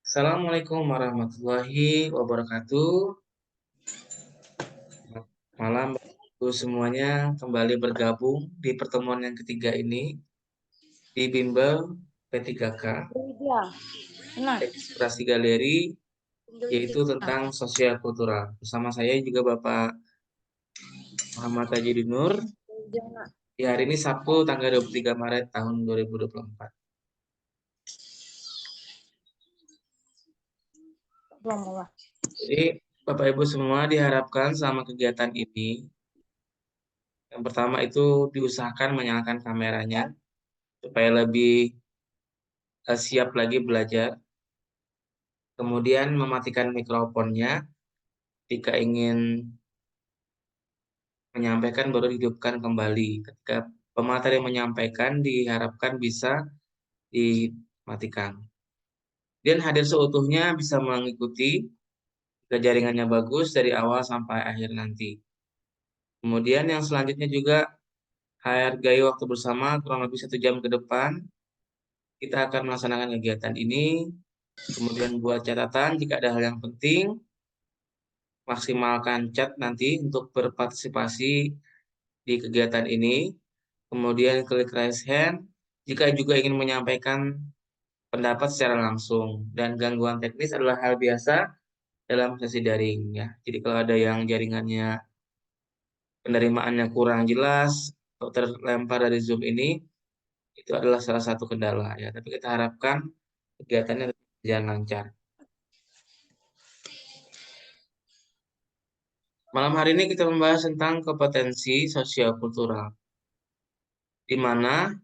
Assalamualaikum warahmatullahi wabarakatuh. Selamat malam Bapak Ibu semuanya, kembali bergabung di pertemuan yang ketiga ini di Bimbel P3K, Iya, nah, Inspirasi Galeri, yaitu tentang sosial kultural. Bersama saya juga Bapak Muhammad Tajudin Nur, di hari ini Sabtu tanggal 23 Maret tahun 2024. belum mulai. Jadi Bapak Ibu semua diharapkan selama kegiatan ini, yang pertama itu diusahakan menyalakan kameranya supaya lebih siap lagi belajar. Kemudian mematikan mikrofonnya jika ingin menyampaikan baru dihidupkan kembali. Ketika pemateri menyampaikan diharapkan bisa dimatikan. Dan hadir seutuhnya bisa mengikuti jika jaringannya bagus dari awal sampai akhir nanti. Kemudian yang selanjutnya juga hargai waktu bersama kurang lebih 1 jam ke depan. Kita akan melaksanakan kegiatan ini. Kemudian buat catatan jika ada hal yang penting, maksimalkan chat nanti untuk berpartisipasi di kegiatan ini. Kemudian klik raise hand jika juga ingin menyampaikan pendapat secara langsung. Dan gangguan teknis adalah hal biasa dalam sesi daring ya. Jadi kalau ada yang jaringannya penerimaannya kurang jelas atau terlempar dari Zoom ini, itu adalah salah satu kendala ya. Tapi kita harapkan kegiatannya tetap berjalan lancar. Malam hari ini kita membahas tentang kompetensi sosial kultural, di mana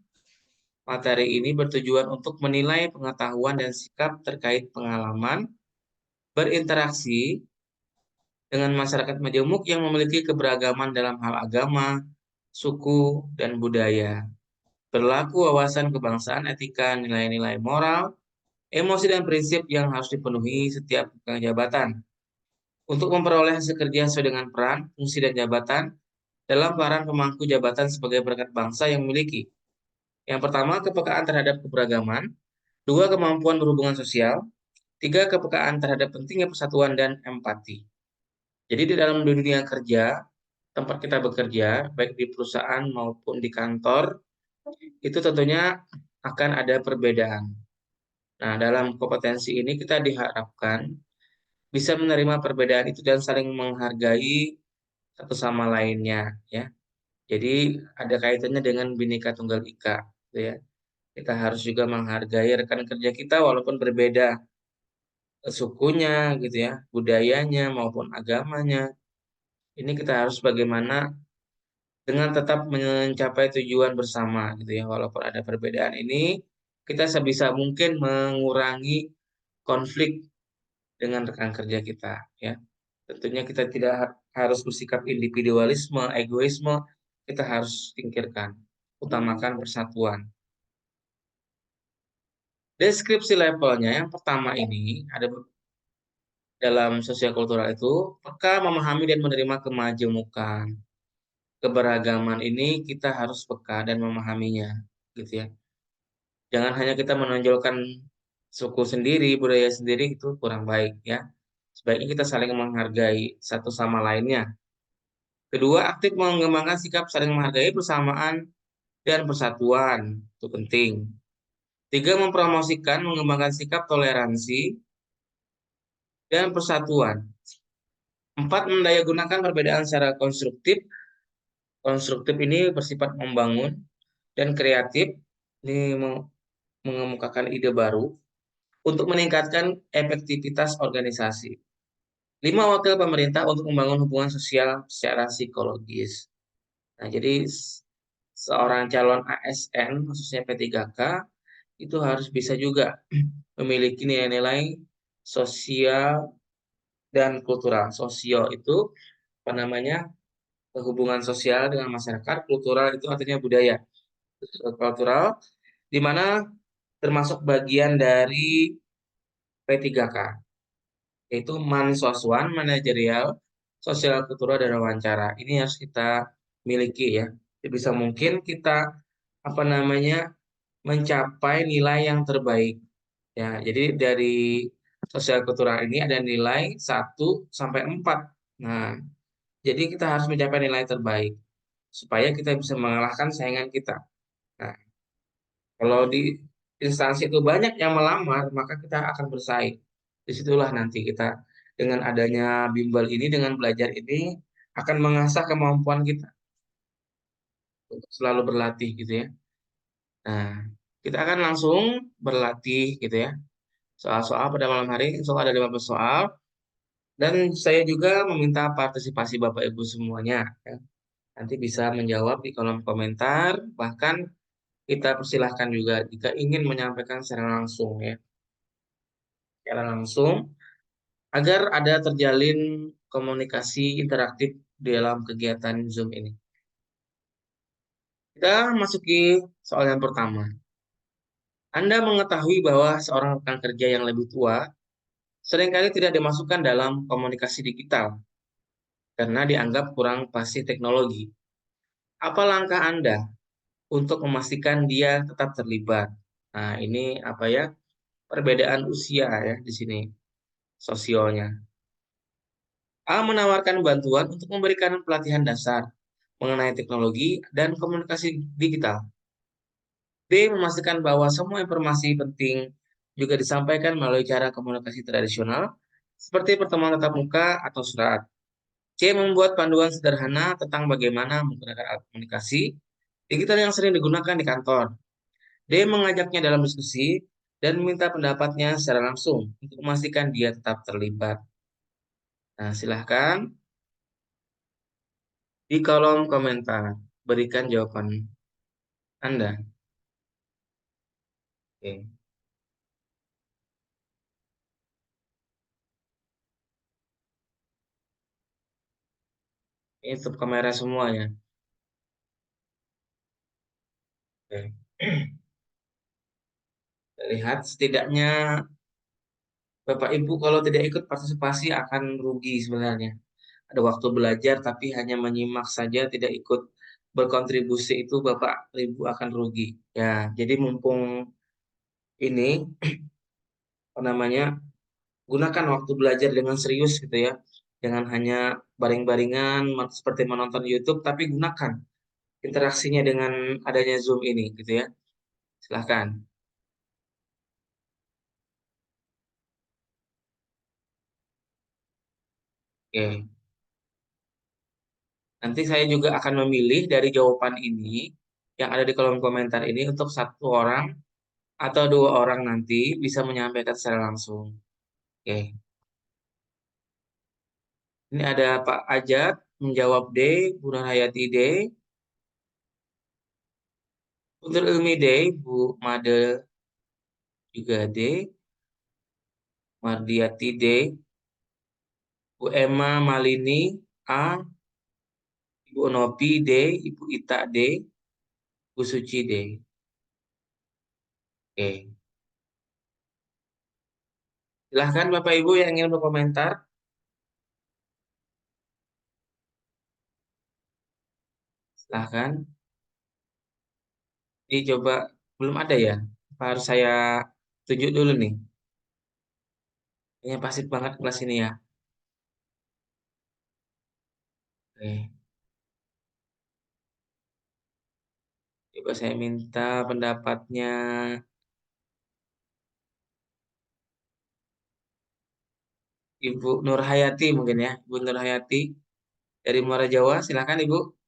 materi ini bertujuan untuk menilai pengetahuan dan sikap terkait pengalaman berinteraksi dengan masyarakat majemuk yang memiliki keberagaman dalam hal agama, suku, dan budaya. Berlaku wawasan kebangsaan, etika, nilai-nilai moral, emosi, dan prinsip yang harus dipenuhi setiap pemegang jabatan untuk memperoleh hasil kerja sesuai dengan peran, fungsi, dan jabatan dalam peran pemangku jabatan sebagai perangkat bangsa yang memiliki. Yang pertama, kepekaan terhadap keberagaman. Dua, kemampuan berhubungan sosial. Tiga, kepekaan terhadap pentingnya persatuan dan empati. Jadi di dalam dunia kerja, tempat kita bekerja, baik di perusahaan maupun di kantor, itu tentunya akan ada perbedaan. Nah, dalam kompetensi ini kita diharapkan bisa menerima perbedaan itu dan saling menghargai satu sama lainnya, ya. Jadi ada kaitannya dengan Bhinneka Tunggal Ika, gitu ya. Kita harus juga menghargai rekan kerja kita walaupun berbeda sukunya, gitu ya, budayanya maupun agamanya. Ini kita harus bagaimana dengan tetap mencapai tujuan bersama gitu ya. Walaupun ada perbedaan ini, kita sebisa mungkin mengurangi konflik dengan rekan kerja kita ya. Tentunya kita tidak harus bersikap individualisme, egoisme, kita harus singkirkan, utamakan persatuan. Deskripsi levelnya yang pertama ini ada dalam sosial kultural itu peka memahami dan menerima kemajemukan. Keberagaman ini kita harus peka dan memahaminya, gitu ya. Jangan hanya kita menonjolkan suku sendiri, budaya sendiri itu kurang baik ya. Sebaiknya kita saling menghargai satu sama lainnya. Kedua, aktif mengembangkan sikap saling menghargai persamaan dan persatuan. Itu penting. Tiga, mempromosikan mengembangkan sikap toleransi dan persatuan. Empat, mendayagunakan perbedaan secara konstruktif. Konstruktif ini bersifat membangun dan kreatif. Ini mengemukakan ide baru untuk meningkatkan efektivitas organisasi. 5, wakil pemerintah untuk membangun hubungan sosial secara psikologis. Nah, jadi seorang calon ASN, khususnya P3K, itu harus bisa juga memiliki nilai-nilai sosial dan kultural. Sosio itu apa namanya? Hubungan sosial dengan masyarakat, kultural itu artinya budaya. Kultural di mana termasuk bagian dari P3K, yaitu Mansoswan, manajerial, sosial kultural dan wawancara. Ini harus kita miliki ya. Bisa mungkin kita apa namanya mencapai nilai yang terbaik. Ya, jadi dari sosial kultural ini ada nilai 1 sampai 4. Nah, jadi kita harus mencapai nilai terbaik supaya kita bisa mengalahkan saingan kita. Nah, kalau di instansi itu banyak yang melamar, maka kita akan bersaing. Disitulah nanti kita dengan adanya bimbel ini, dengan belajar ini akan mengasah kemampuan kita untuk selalu berlatih gitu ya. Nah, kita akan langsung berlatih gitu ya. Soal-soal pada malam hari, insya Allah ada 15 soal. Dan saya juga meminta partisipasi Bapak Ibu semuanya, ya. Nanti bisa menjawab di kolom komentar, bahkan kita persilahkan juga jika ingin menyampaikan secara langsung ya, secara langsung agar ada terjalin komunikasi interaktif di dalam kegiatan Zoom ini. Kita masuki soal yang pertama. Anda mengetahui bahwa seorang rekan kerja yang lebih tua seringkali tidak dimasukkan dalam komunikasi digital karena dianggap kurang fasih teknologi. Apa langkah Anda untuk memastikan dia tetap terlibat? Nah, ini apa ya? Perbedaan usia ya di sini sosionya. A. Menawarkan bantuan untuk memberikan pelatihan dasar mengenai teknologi dan komunikasi digital. B. Memastikan bahwa semua informasi penting juga disampaikan melalui cara komunikasi tradisional seperti pertemuan tatap muka atau surat. C. Membuat panduan sederhana tentang bagaimana menggunakan alat komunikasi digital yang sering digunakan di kantor. D. Mengajaknya dalam diskusi dan meminta pendapatnya secara langsung untuk memastikan dia tetap terlibat. Nah, silahkan di kolom komentar berikan jawaban Anda. Oke. Ini tutup kamera semua ya. Oke. Lihat setidaknya Bapak Ibu kalau tidak ikut partisipasi akan rugi sebenarnya. Ada waktu belajar tapi hanya menyimak saja tidak ikut berkontribusi itu Bapak Ibu akan rugi. Ya, jadi mumpung ini apa namanya? Gunakan waktu belajar dengan serius gitu ya. Jangan hanya baring-baringan seperti menonton YouTube tapi gunakan interaksinya dengan adanya Zoom ini gitu ya. Silahkan. Oke. Nanti saya juga akan memilih dari jawaban ini yang ada di kolom komentar ini untuk 1 orang atau 2 orang nanti bisa menyampaikan secara langsung. Oke. Ini ada Pak Ajat menjawab D, Bu Nurhayati D, Untuk Ilmi D, Bu Made juga D, Mardiati D, Bu Emma Malini A, Ibu Nopi D, Ibu Ita D, Bu Suci D. Oke. Silahkan Bapak Ibu yang ingin berkomentar. Silahkan. Ini coba belum ada ya. Apa harus saya tunjuk dulu nih. Kayaknya pasif banget kelas ini ya. Oke. Coba saya minta pendapatnya Ibu Nurhayati mungkin ya. Ibu Nurhayati dari Muara Jawa. Silahkan Ibu.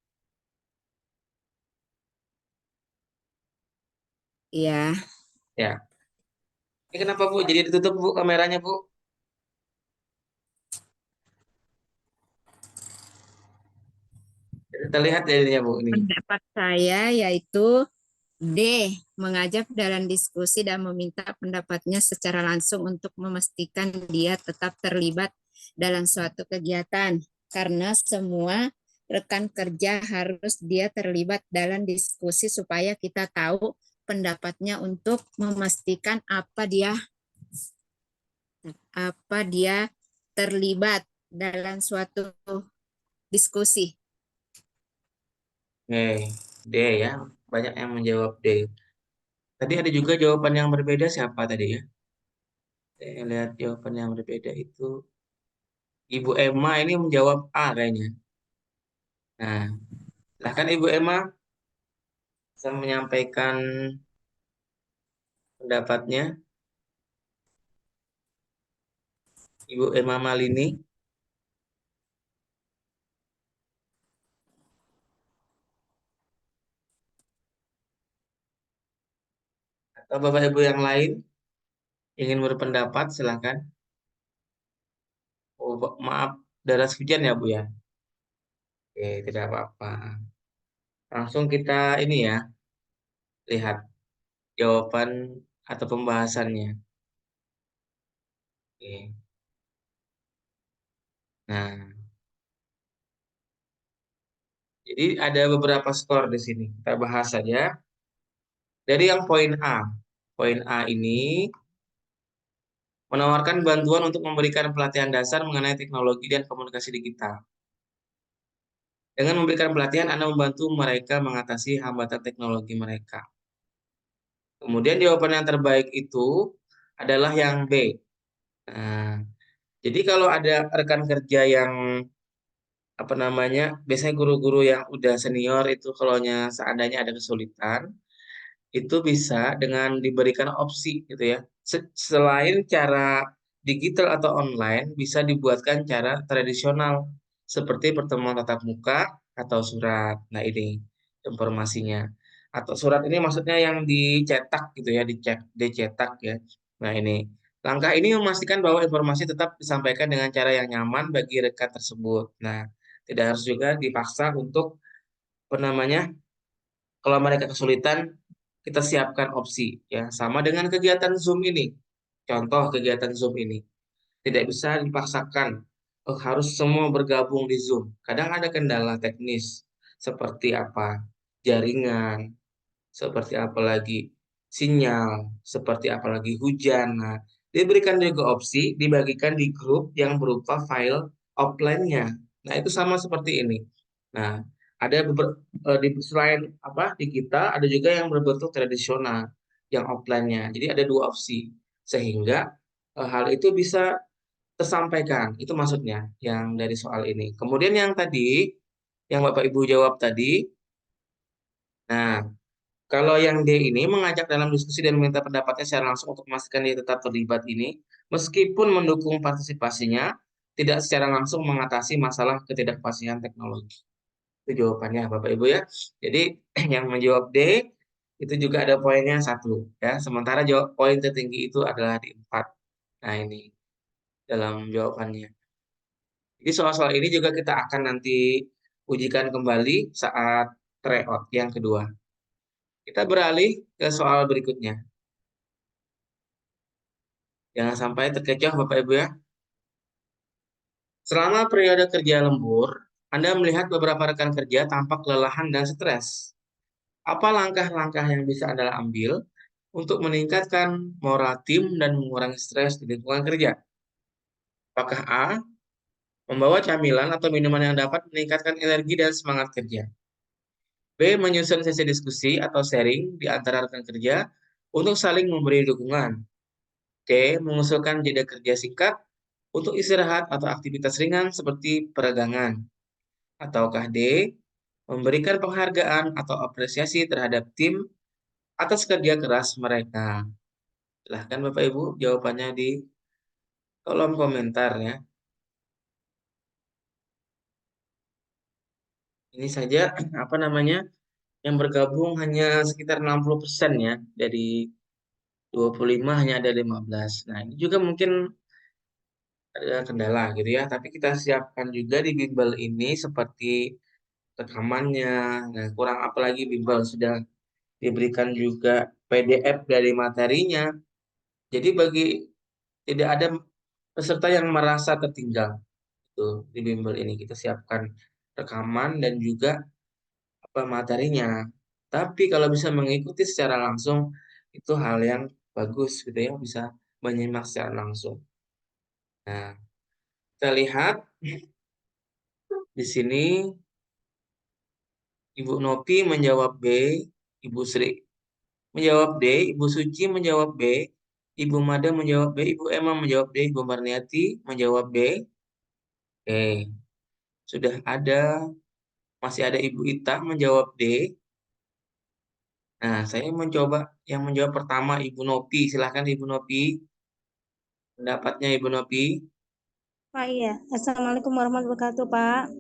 Iya, Ya. Ini kenapa Bu? Jadi ditutup Bu kameranya Bu? Jadi terlihat jadinya Bu ini. pendapat saya yaitu D, mengajak dalam diskusi dan meminta pendapatnya secara langsung untuk memastikan dia tetap terlibat dalam suatu kegiatan. Karena semua rekan kerja harus dia terlibat dalam diskusi supaya kita tahu pendapatnya untuk memastikan apa dia terlibat dalam suatu diskusi. Oke. D ya. Banyak yang menjawab D. Tadi ada juga jawaban yang berbeda siapa tadi ya? Saya lihat jawaban yang berbeda itu. Ibu Emma ini menjawab A kayaknya. Nah, silahkan Ibu Emma bisa menyampaikan pendapatnya. Ibu Emma Malini. Atau Bapak Ibu yang lain ingin berpendapat, silahkan. Oh, maaf, deras hujan ya Bu ya? Oke, tidak apa-apa. Langsung kita ini ya, lihat jawaban atau pembahasannya. Oke. Nah, jadi ada beberapa skor di sini. Kita bahas saja. Dari yang poin A. Poin A ini menawarkan bantuan untuk memberikan pelatihan dasar mengenai teknologi dan komunikasi digital. Dengan memberikan pelatihan, Anda membantu mereka mengatasi hambatan teknologi mereka. Kemudian jawaban yang terbaik itu adalah yang B. Nah, jadi kalau ada rekan kerja yang apa namanya, biasanya guru-guru yang udah senior itu kalau seandainya ada kesulitan, itu bisa dengan diberikan opsi gitu ya. Selain cara digital atau online, bisa dibuatkan cara tradisional seperti pertemuan tatap muka atau surat. Nah, ini informasinya. Atau surat ini maksudnya yang dicetak gitu ya, dicetak ya. Nah, ini. Langkah ini memastikan bahwa informasi tetap disampaikan dengan cara yang nyaman bagi rekan tersebut. Nah, tidak harus juga dipaksa untuk apa namanya, kalau mereka kesulitan, kita siapkan opsi ya. Sama dengan kegiatan Zoom ini. Contoh kegiatan Zoom ini tidak bisa dipaksakan harus semua bergabung di Zoom. Kadang ada kendala teknis seperti apa? Jaringan, seperti apa lagi sinyal, seperti apa lagi hujan. Nah, diberikan juga opsi dibagikan di grup yang berupa file offline-nya. Nah, itu sama seperti ini. Nah, ada selain apa di kita ada juga yang berbentuk tradisional yang offline-nya. Jadi ada dua opsi sehingga hal itu bisa tersampaikan. Itu maksudnya yang dari soal ini. Kemudian yang tadi yang Bapak Ibu jawab tadi, nah kalau yang D ini mengajak dalam diskusi dan meminta pendapatnya secara langsung untuk memastikan dia tetap terlibat ini, meskipun mendukung partisipasinya, tidak secara langsung mengatasi masalah ketidakpastian teknologi. Itu jawabannya Bapak Ibu ya. Jadi yang menjawab D itu juga ada poinnya 1 ya. Sementara jawab poin tertinggi itu adalah di 4. Nah, ini dalam jawabannya. Jadi soal-soal ini juga kita akan nanti ujikan kembali saat tryout yang kedua. Kita beralih ke soal berikutnya. Jangan sampai terkecoh Bapak Ibu ya. Selama periode kerja lembur, Anda melihat beberapa rekan kerja tampak kelelahan dan stres. Apa langkah-langkah yang bisa Anda ambil untuk meningkatkan moral tim dan mengurangi stres di lingkungan kerja? Apakah A, membawa camilan atau minuman yang dapat meningkatkan energi dan semangat kerja? B, menyusun sesi diskusi atau sharing di antara rekan kerja untuk saling memberi dukungan? C, mengusulkan jeda kerja singkat untuk istirahat atau aktivitas ringan seperti peregangan? Ataukah D, memberikan penghargaan atau apresiasi terhadap tim atas kerja keras mereka? Silahkan Bapak Ibu jawabannya di kolom komentar ya. Ini saja apa namanya yang bergabung hanya sekitar 60% ya, dari 25 hanya ada 15. Nah, ini juga mungkin ada kendala gitu ya, tapi kita siapkan juga di bimbel ini seperti rekamannya. Nah, kurang apalagi bimbel sudah diberikan juga PDF dari materinya. Jadi bagi tidak ada peserta yang merasa tertinggal. Itu di bimbel ini kita siapkan rekaman dan juga apa materinya. Tapi kalau bisa mengikuti secara langsung itu hal yang bagus gitu ya, bisa menyimak secara langsung. Nah, kita lihat di sini Ibu Nopi menjawab B, Ibu Sri menjawab D, Ibu Suci menjawab B, Ibu Mada menjawab B, Ibu Emma menjawab D, Ibu Marniati menjawab B. Oke, sudah ada, masih ada Ibu Ita menjawab D. Nah, saya mencoba yang menjawab pertama Ibu Nopi. Silahkan Ibu Nopi. Pendapatnya Ibu Nopi. Pak, iya. Assalamualaikum warahmatullahi wabarakatuh, Pak.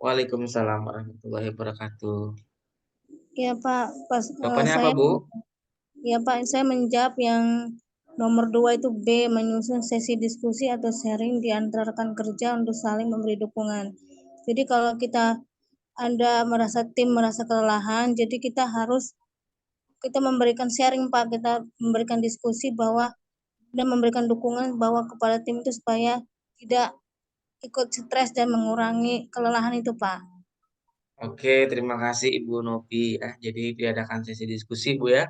Waalaikumsalam warahmatullahi wabarakatuh. Ya, Pak. Jawabannya apa, Bu? Ya, Pak, saya menjawab yang nomor 2 itu B, menyusun sesi diskusi atau sharing di antara rekan kerja untuk saling memberi dukungan. Jadi kalau Anda merasa kelelahan, jadi kita memberikan sharing, Pak, kita memberikan diskusi dan memberikan dukungan kepada tim itu supaya tidak ikut stres dan mengurangi kelelahan itu, Pak. Oke, terima kasih Ibu Nopi. Jadi diadakan sesi diskusi, Bu ya.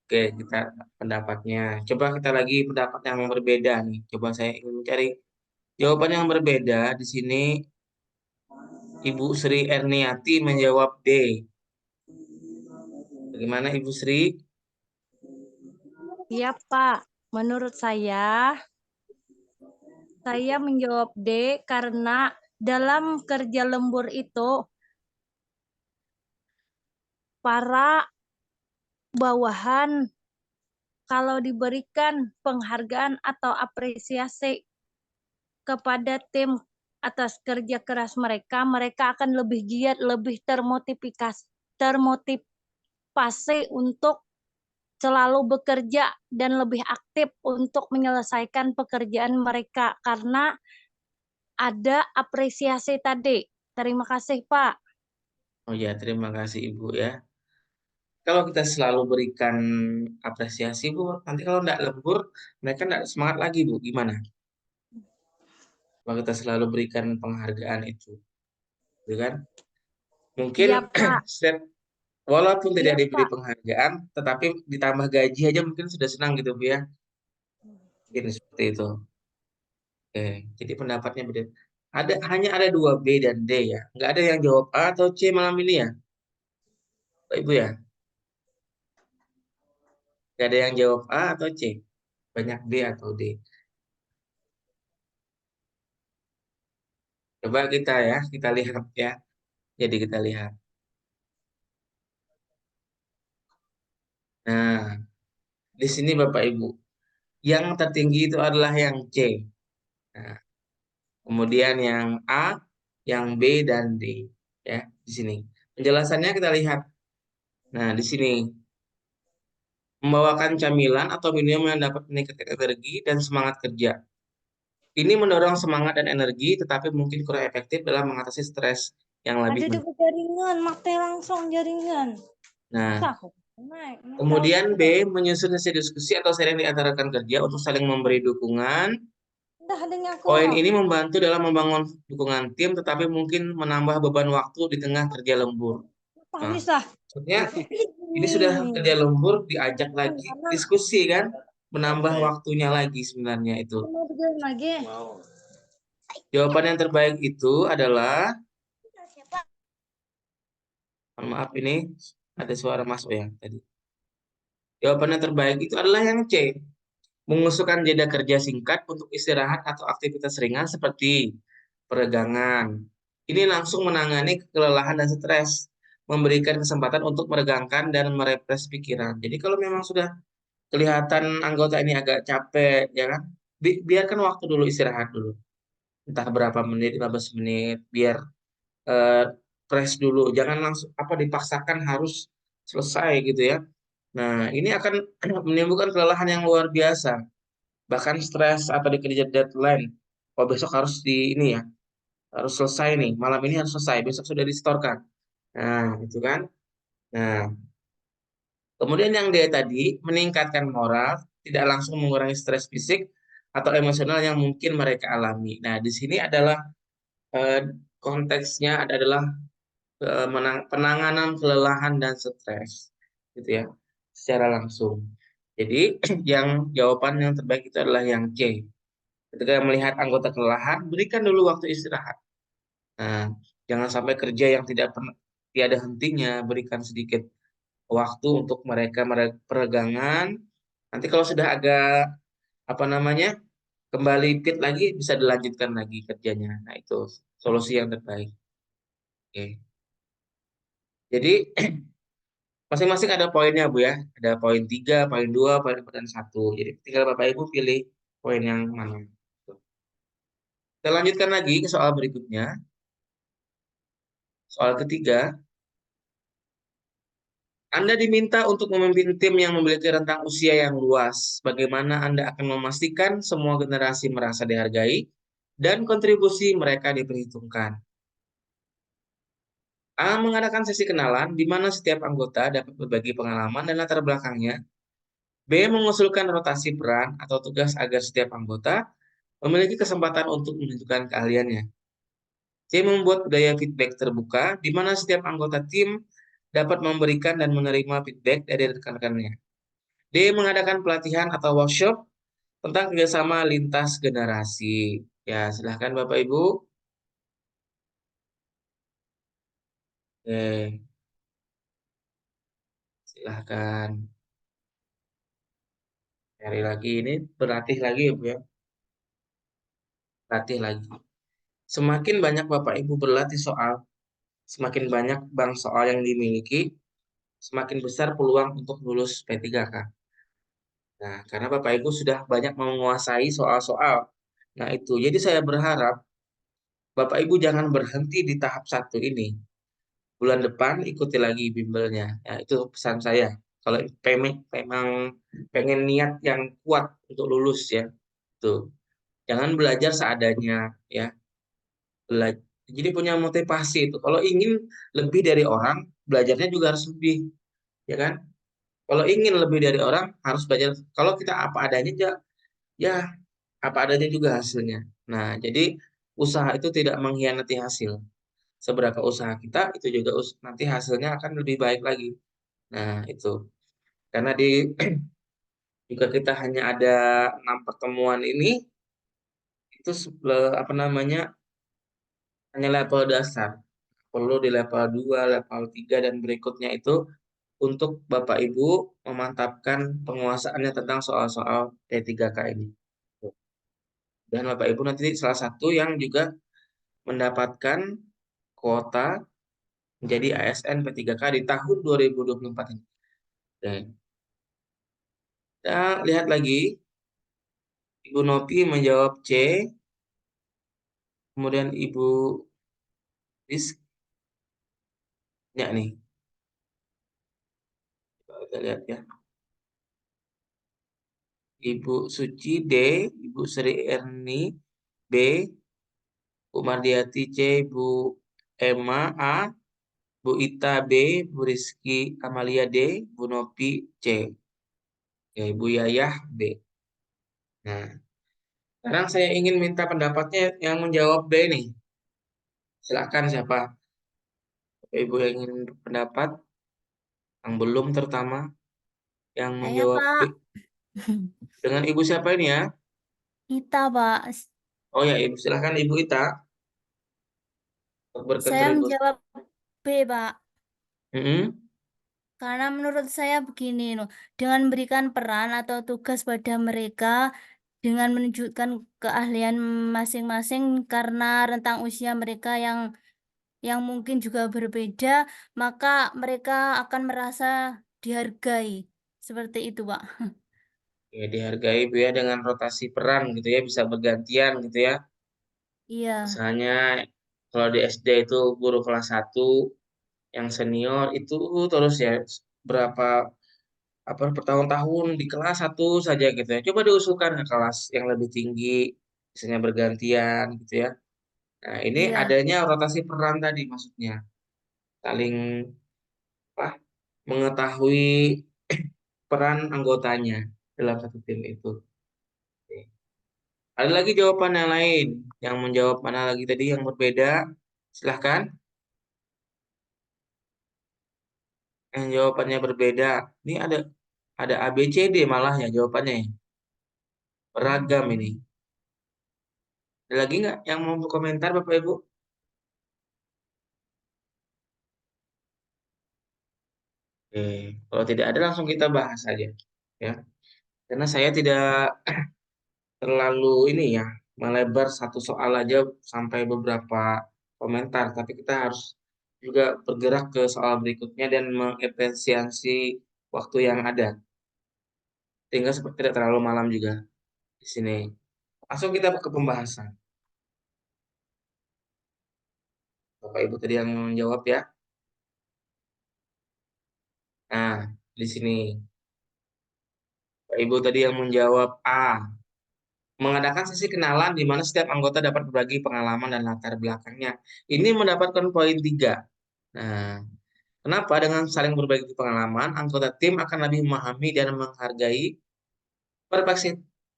Oke, kita pendapatnya. Coba kita lagi pendapat yang berbeda nih. Coba saya ingin mencari jawaban yang berbeda. Di sini Ibu Sri Erniati menjawab D. Bagaimana Ibu Sri? Iya, Pak. Menurut saya menjawab D karena dalam kerja lembur itu para bawahan kalau diberikan penghargaan atau apresiasi kepada tim atas kerja keras mereka, mereka akan lebih giat, lebih termotivasi untuk selalu bekerja dan lebih aktif untuk menyelesaikan pekerjaan mereka karena ada apresiasi tadi. Terima kasih, Pak. Oh ya, terima kasih Ibu ya. Kalau kita selalu berikan apresiasi, Bu, nanti kalau enggak lembur, mereka enggak semangat lagi, Bu. Gimana? Kalau kita selalu berikan penghargaan itu, gitu kan? Mungkin Iya, Pak. walaupun Iya, tidak diberi Pak. penghargaan, tetapi ditambah gaji aja mungkin sudah senang gitu, Bu ya. Mungkin seperti itu. Oke, jadi pendapatnya beda. Hanya ada 2 B dan D ya. Nggak ada yang jawab A atau C malam ini ya, Pak Ibu ya. Nggak ada yang jawab A atau C. Banyak B atau D. Coba kita lihat ya. Jadi kita lihat. Nah, di sini Bapak Ibu, yang tertinggi itu adalah yang C. Nah, kemudian yang A, yang B dan D ya di sini. Penjelasannya kita lihat. Nah, di sini membawakan camilan atau minum yang dapat meningkatkan energi dan semangat kerja. Ini mendorong semangat dan energi, tetapi mungkin kurang efektif dalam mengatasi stres yang lebih. Ada dapat jaringan, mate langsung jaringan. Nah, Naik. kemudian B, menyusun sesi diskusi atau sharing di antara rekan kerja untuk saling memberi dukungan. Poin ini membantu dalam membangun dukungan tim, tetapi mungkin menambah beban waktu di tengah kerja lembur. Nah, maksudnya ini sudah kerja lembur, diajak lagi diskusi kan, menambah waktunya lagi sebenarnya itu. Jawaban yang terbaik itu adalah, maaf ini ada suara masuk ya tadi. Jawaban yang terbaik itu adalah yang C. Mengusulkan jeda kerja singkat untuk istirahat atau aktivitas ringan seperti peregangan. Ini langsung menangani kelelahan dan stres, memberikan kesempatan untuk meregangkan dan merefresh pikiran. Jadi kalau memang sudah kelihatan anggota ini agak capek, ya kan, biarkan waktu dulu, istirahat dulu. Entah berapa menit, 15 menit, biar fresh dulu. Jangan langsung dipaksakan harus selesai gitu ya. Nah, ini akan menimbulkan kelelahan yang luar biasa. Bahkan stres atau dikejar deadline. Oh, besok harus harus selesai nih. Malam ini harus selesai, besok sudah distorkan. Nah, itu kan. Nah, kemudian yang D tadi, meningkatkan moral, tidak langsung mengurangi stres fisik atau emosional yang mungkin mereka alami. Nah, di sini adalah konteksnya adalah penanganan kelelahan dan stres, gitu ya, secara langsung. Jadi jawaban yang terbaik itu adalah yang C. Ketika melihat anggota kelelahan, berikan dulu waktu istirahat. Nah, jangan sampai kerja yang tiada hentinya, berikan sedikit waktu untuk mereka peregangan. Nanti kalau sudah agak apa namanya, kembali fit lagi, bisa dilanjutkan lagi kerjanya. Nah, itu solusi yang terbaik. Oke. Jadi masing-masing ada poinnya, Bu ya. Ada poin 3, poin 2, poin 4, dan 1. Jadi tinggal Bapak Ibu pilih poin yang mana. Kita lanjutkan lagi ke soal berikutnya. Soal ketiga, Anda diminta untuk memimpin tim yang memiliki rentang usia yang luas. Bagaimana Anda akan memastikan semua generasi merasa dihargai dan kontribusi mereka diperhitungkan? A. Mengadakan sesi kenalan di mana setiap anggota dapat berbagi pengalaman dan latar belakangnya. B. Mengusulkan rotasi peran atau tugas agar setiap anggota memiliki kesempatan untuk menunjukkan keahliannya. C. Membuat budaya feedback terbuka, di mana setiap anggota tim dapat memberikan dan menerima feedback dari rekan-rekannya. D. Mengadakan pelatihan atau workshop tentang kerjasama lintas generasi. Ya, silahkan Bapak Ibu. Oke, silahkan. Cari lagi, ini berlatih lagi ya Bu ya. Latih lagi. Semakin banyak Bapak Ibu berlatih soal, semakin banyak bank soal yang dimiliki, semakin besar peluang untuk lulus P3K. Nah, karena Bapak Ibu sudah banyak menguasai soal-soal. Nah, itu. Jadi saya berharap Bapak Ibu jangan berhenti di tahap 1 ini. Bulan depan ikuti lagi bimbelnya. Ya, itu pesan saya. Kalau memang pengen niat yang kuat untuk lulus ya. Tuh. Jangan belajar seadanya ya. Jadi punya motivasi itu. Kalau ingin lebih dari orang, belajarnya juga harus lebih, ya kan? Kalau ingin lebih dari orang, harus belajar. Kalau kita apa adanya, ya apa adanya juga hasilnya. Nah, jadi usaha itu tidak mengkhianati hasil. Seberapa usaha kita, itu juga nanti hasilnya akan lebih baik lagi. Nah, itu. Karena juga kita hanya ada 6 pertemuan ini, itu apa namanya, hanya level dasar. Perlu di level 2, level 3, dan berikutnya itu untuk Bapak Ibu memantapkan penguasaannya tentang soal-soal T3K ini. Dan Bapak Ibu nanti salah satu yang juga mendapatkan kuota menjadi ASN P3K di tahun 2024 ini. Oke. Kita lihat lagi, Ibu Nopi menjawab C, kemudian Ibu Rizky, ya nih, kita lihat ya. Ibu Suci D, Ibu Sri Erni B, Bu Mardiati C, Bu Emma A, Bu Ita B, Bu Rizky Amalia D, Bu Nopi C, ya, Bu Yayah B. Nah, sekarang saya ingin minta pendapatnya yang menjawab B nih. Silakan siapa? Bapak Ibu yang ingin pendapat, yang belum terutama, yang Saya, menjawab B. Pak. Dengan Ibu siapa ini ya? Kita, Pak. Oh ya, Ibu silahkan Ibu Ita untuk Saya berkontribusi. menjawab B, Pak. Mm-mm. Karena menurut saya begini loh, dengan memberikan peran atau tugas pada mereka dengan menunjukkan keahlian masing-masing karena rentang usia mereka yang mungkin juga berbeda, maka mereka akan merasa dihargai. Seperti itu, Pak. Ya, dihargai Bu ya dengan rotasi peran gitu ya, bisa bergantian gitu ya. Iya, Misalnya kalau di SD itu guru kelas 1 yang senior itu terus ya berapa apa bertahun-tahun di kelas 1 saja gitu ya. Coba diusulkan ke kelas yang lebih tinggi, misalnya bergantian gitu ya. Nah, ini iya, adanya rotasi peran tadi maksudnya. Saling apa, mengetahui peran anggotanya dalam satu tim itu. Oke. Ada lagi jawaban yang lain yang menjawab mana lagi tadi yang berbeda? Silahkan. Yang jawabannya berbeda. Ini ada A, B, C, D malah ya jawabannya. Beragam ini. Ada lagi nggak yang mau berkomentar Bapak Ibu? Oke, kalau tidak ada langsung kita bahas aja ya. Karena saya tidak terlalu ini ya, melebar satu soal aja sampai beberapa komentar, tapi kita harus juga bergerak ke soal berikutnya dan mengefisiensi waktu yang ada, sehingga tidak terlalu malam juga di sini. Langsung kita ke pembahasan. Bapak Ibu tadi yang menjawab ya. Nah, di sini Bapak Ibu tadi yang menjawab A. Mengadakan sesi kenalan di mana setiap anggota dapat berbagi pengalaman dan latar belakangnya. Ini mendapatkan poin 3. Nah, kenapa dengan saling berbagi pengalaman, anggota tim akan lebih memahami dan menghargai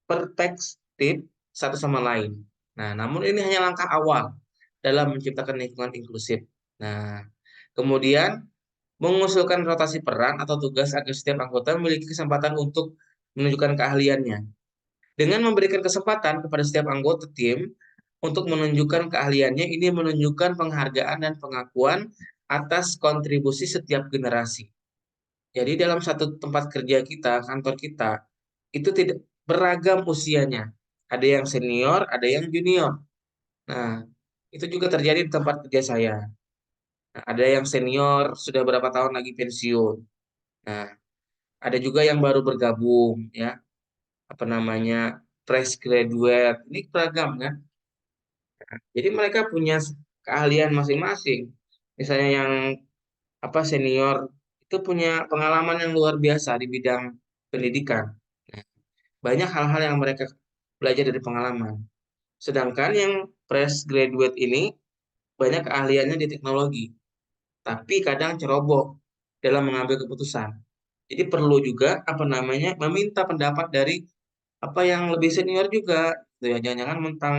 perspektif satu sama lain. Nah, namun ini hanya langkah awal dalam menciptakan lingkungan inklusif. Nah, kemudian mengusulkan rotasi peran atau tugas agar setiap anggota memiliki kesempatan untuk menunjukkan keahliannya. Dengan memberikan kesempatan kepada setiap anggota tim untuk menunjukkan keahliannya, ini menunjukkan penghargaan dan pengakuan atas kontribusi setiap generasi. Jadi dalam satu tempat kerja kita, kantor kita, itu tidak beragam usianya. Ada yang senior, ada yang junior. Nah, itu juga terjadi di tempat kerja saya. Nah, ada yang senior sudah berapa tahun lagi pensiun. Nah, ada juga yang baru bergabung, ya, apa namanya, fresh graduate. Ini beragam kan? Jadi mereka punya keahlian masing-masing. Misalnya yang apa senior itu punya pengalaman yang luar biasa di bidang pendidikan. Nah, banyak hal-hal yang mereka belajar dari pengalaman. Sedangkan yang fresh graduate ini banyak keahliannya di teknologi, tapi kadang ceroboh dalam mengambil keputusan. Jadi perlu juga apa namanya meminta pendapat dari apa yang lebih senior juga, gitu ya. Jangan-jangan mentang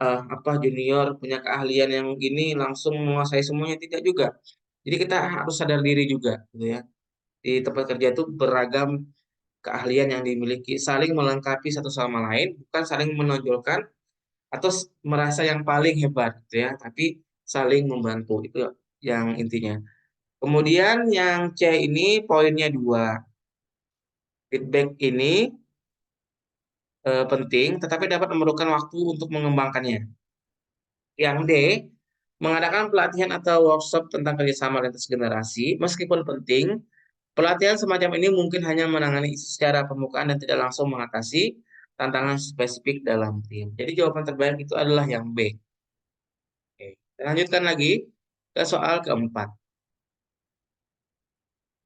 apa junior punya keahlian yang gini langsung menguasai semuanya, tidak juga. Jadi kita harus sadar diri juga, gitu ya. Di tempat kerja itu beragam keahlian yang dimiliki, saling melengkapi satu sama lain, bukan saling menonjolkan atau merasa yang paling hebat, gitu ya. Tapi saling membantu itu yang intinya. Kemudian yang C ini poinnya 2. Feedback ini penting, tetapi dapat memerlukan waktu untuk mengembangkannya. Yang D, mengadakan pelatihan atau workshop tentang kerjasama lintas generasi, meskipun penting, pelatihan semacam ini mungkin hanya menangani isu secara permukaan dan tidak langsung mengatasi tantangan spesifik dalam tim. Jadi jawaban terbaik itu adalah yang B. Oke. Kita lanjutkan lagi ke soal keempat.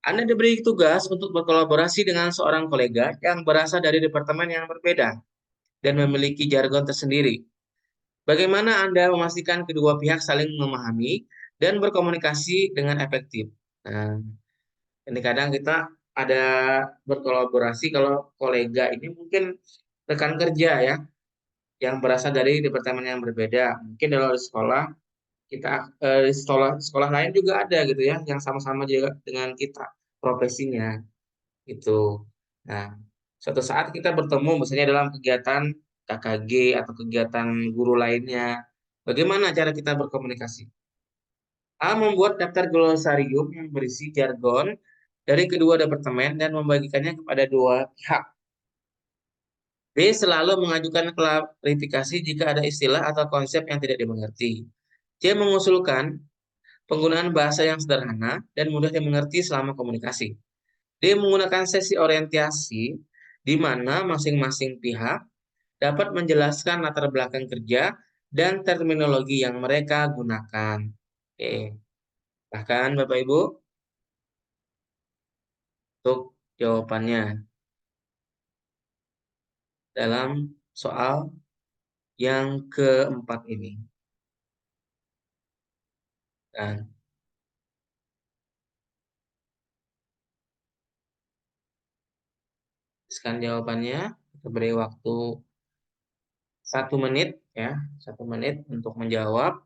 Anda diberi tugas untuk berkolaborasi dengan seorang kolega yang berasal dari departemen yang berbeda dan memiliki jargon tersendiri. Bagaimana Anda memastikan kedua pihak saling memahami dan berkomunikasi dengan efektif? Nah, ini kadang kita ada berkolaborasi kalau kolega ini mungkin rekan kerja ya, yang berasal dari departemen yang berbeda. Mungkin kalau di sekolah kita di sekolah lain juga ada gitu ya, yang sama-sama juga dengan kita profesinya itu. Nah, suatu saat kita bertemu misalnya dalam kegiatan KKG atau kegiatan guru lainnya. Bagaimana cara kita berkomunikasi? A. Membuat daftar glosarium yang berisi jargon dari kedua departemen dan membagikannya kepada dua pihak. B. Selalu mengajukan klarifikasi jika ada istilah atau konsep yang tidak dimengerti. C. Mengusulkan penggunaan bahasa yang sederhana dan mudah dimengerti selama komunikasi. D. Menggunakan sesi orientasi di mana masing-masing pihak dapat menjelaskan latar belakang kerja dan terminologi yang mereka gunakan. Oke. Bahkan Bapak Ibu, untuk jawabannya dalam soal yang keempat ini. Dan sekarang jawabannya, kita beri waktu 1 menit ya, 1 menit untuk menjawab.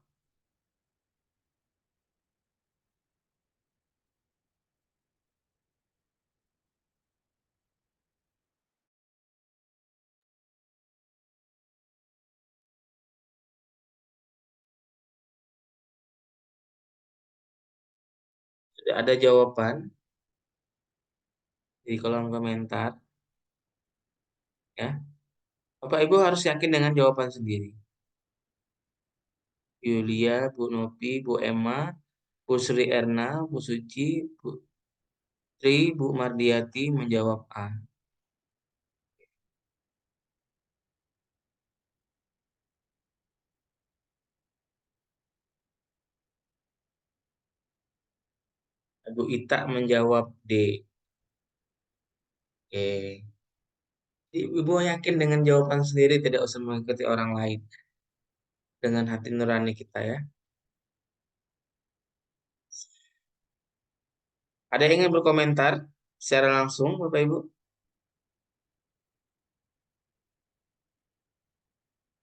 Sudah ada jawaban di kolom komentar ya. Bapak Ibu harus yakin dengan jawaban sendiri. Yulia, Bu Nopi, Bu Emma, Bu Sri Erna, Bu Suci, Bu Tri, Bu Mardiati menjawab A. Bu Ita menjawab D. Oke. Ibu yakin dengan jawaban sendiri, tidak usah mengikuti orang lain. Dengan hati nurani kita ya. Ada yang ingin berkomentar secara langsung, Bapak Ibu?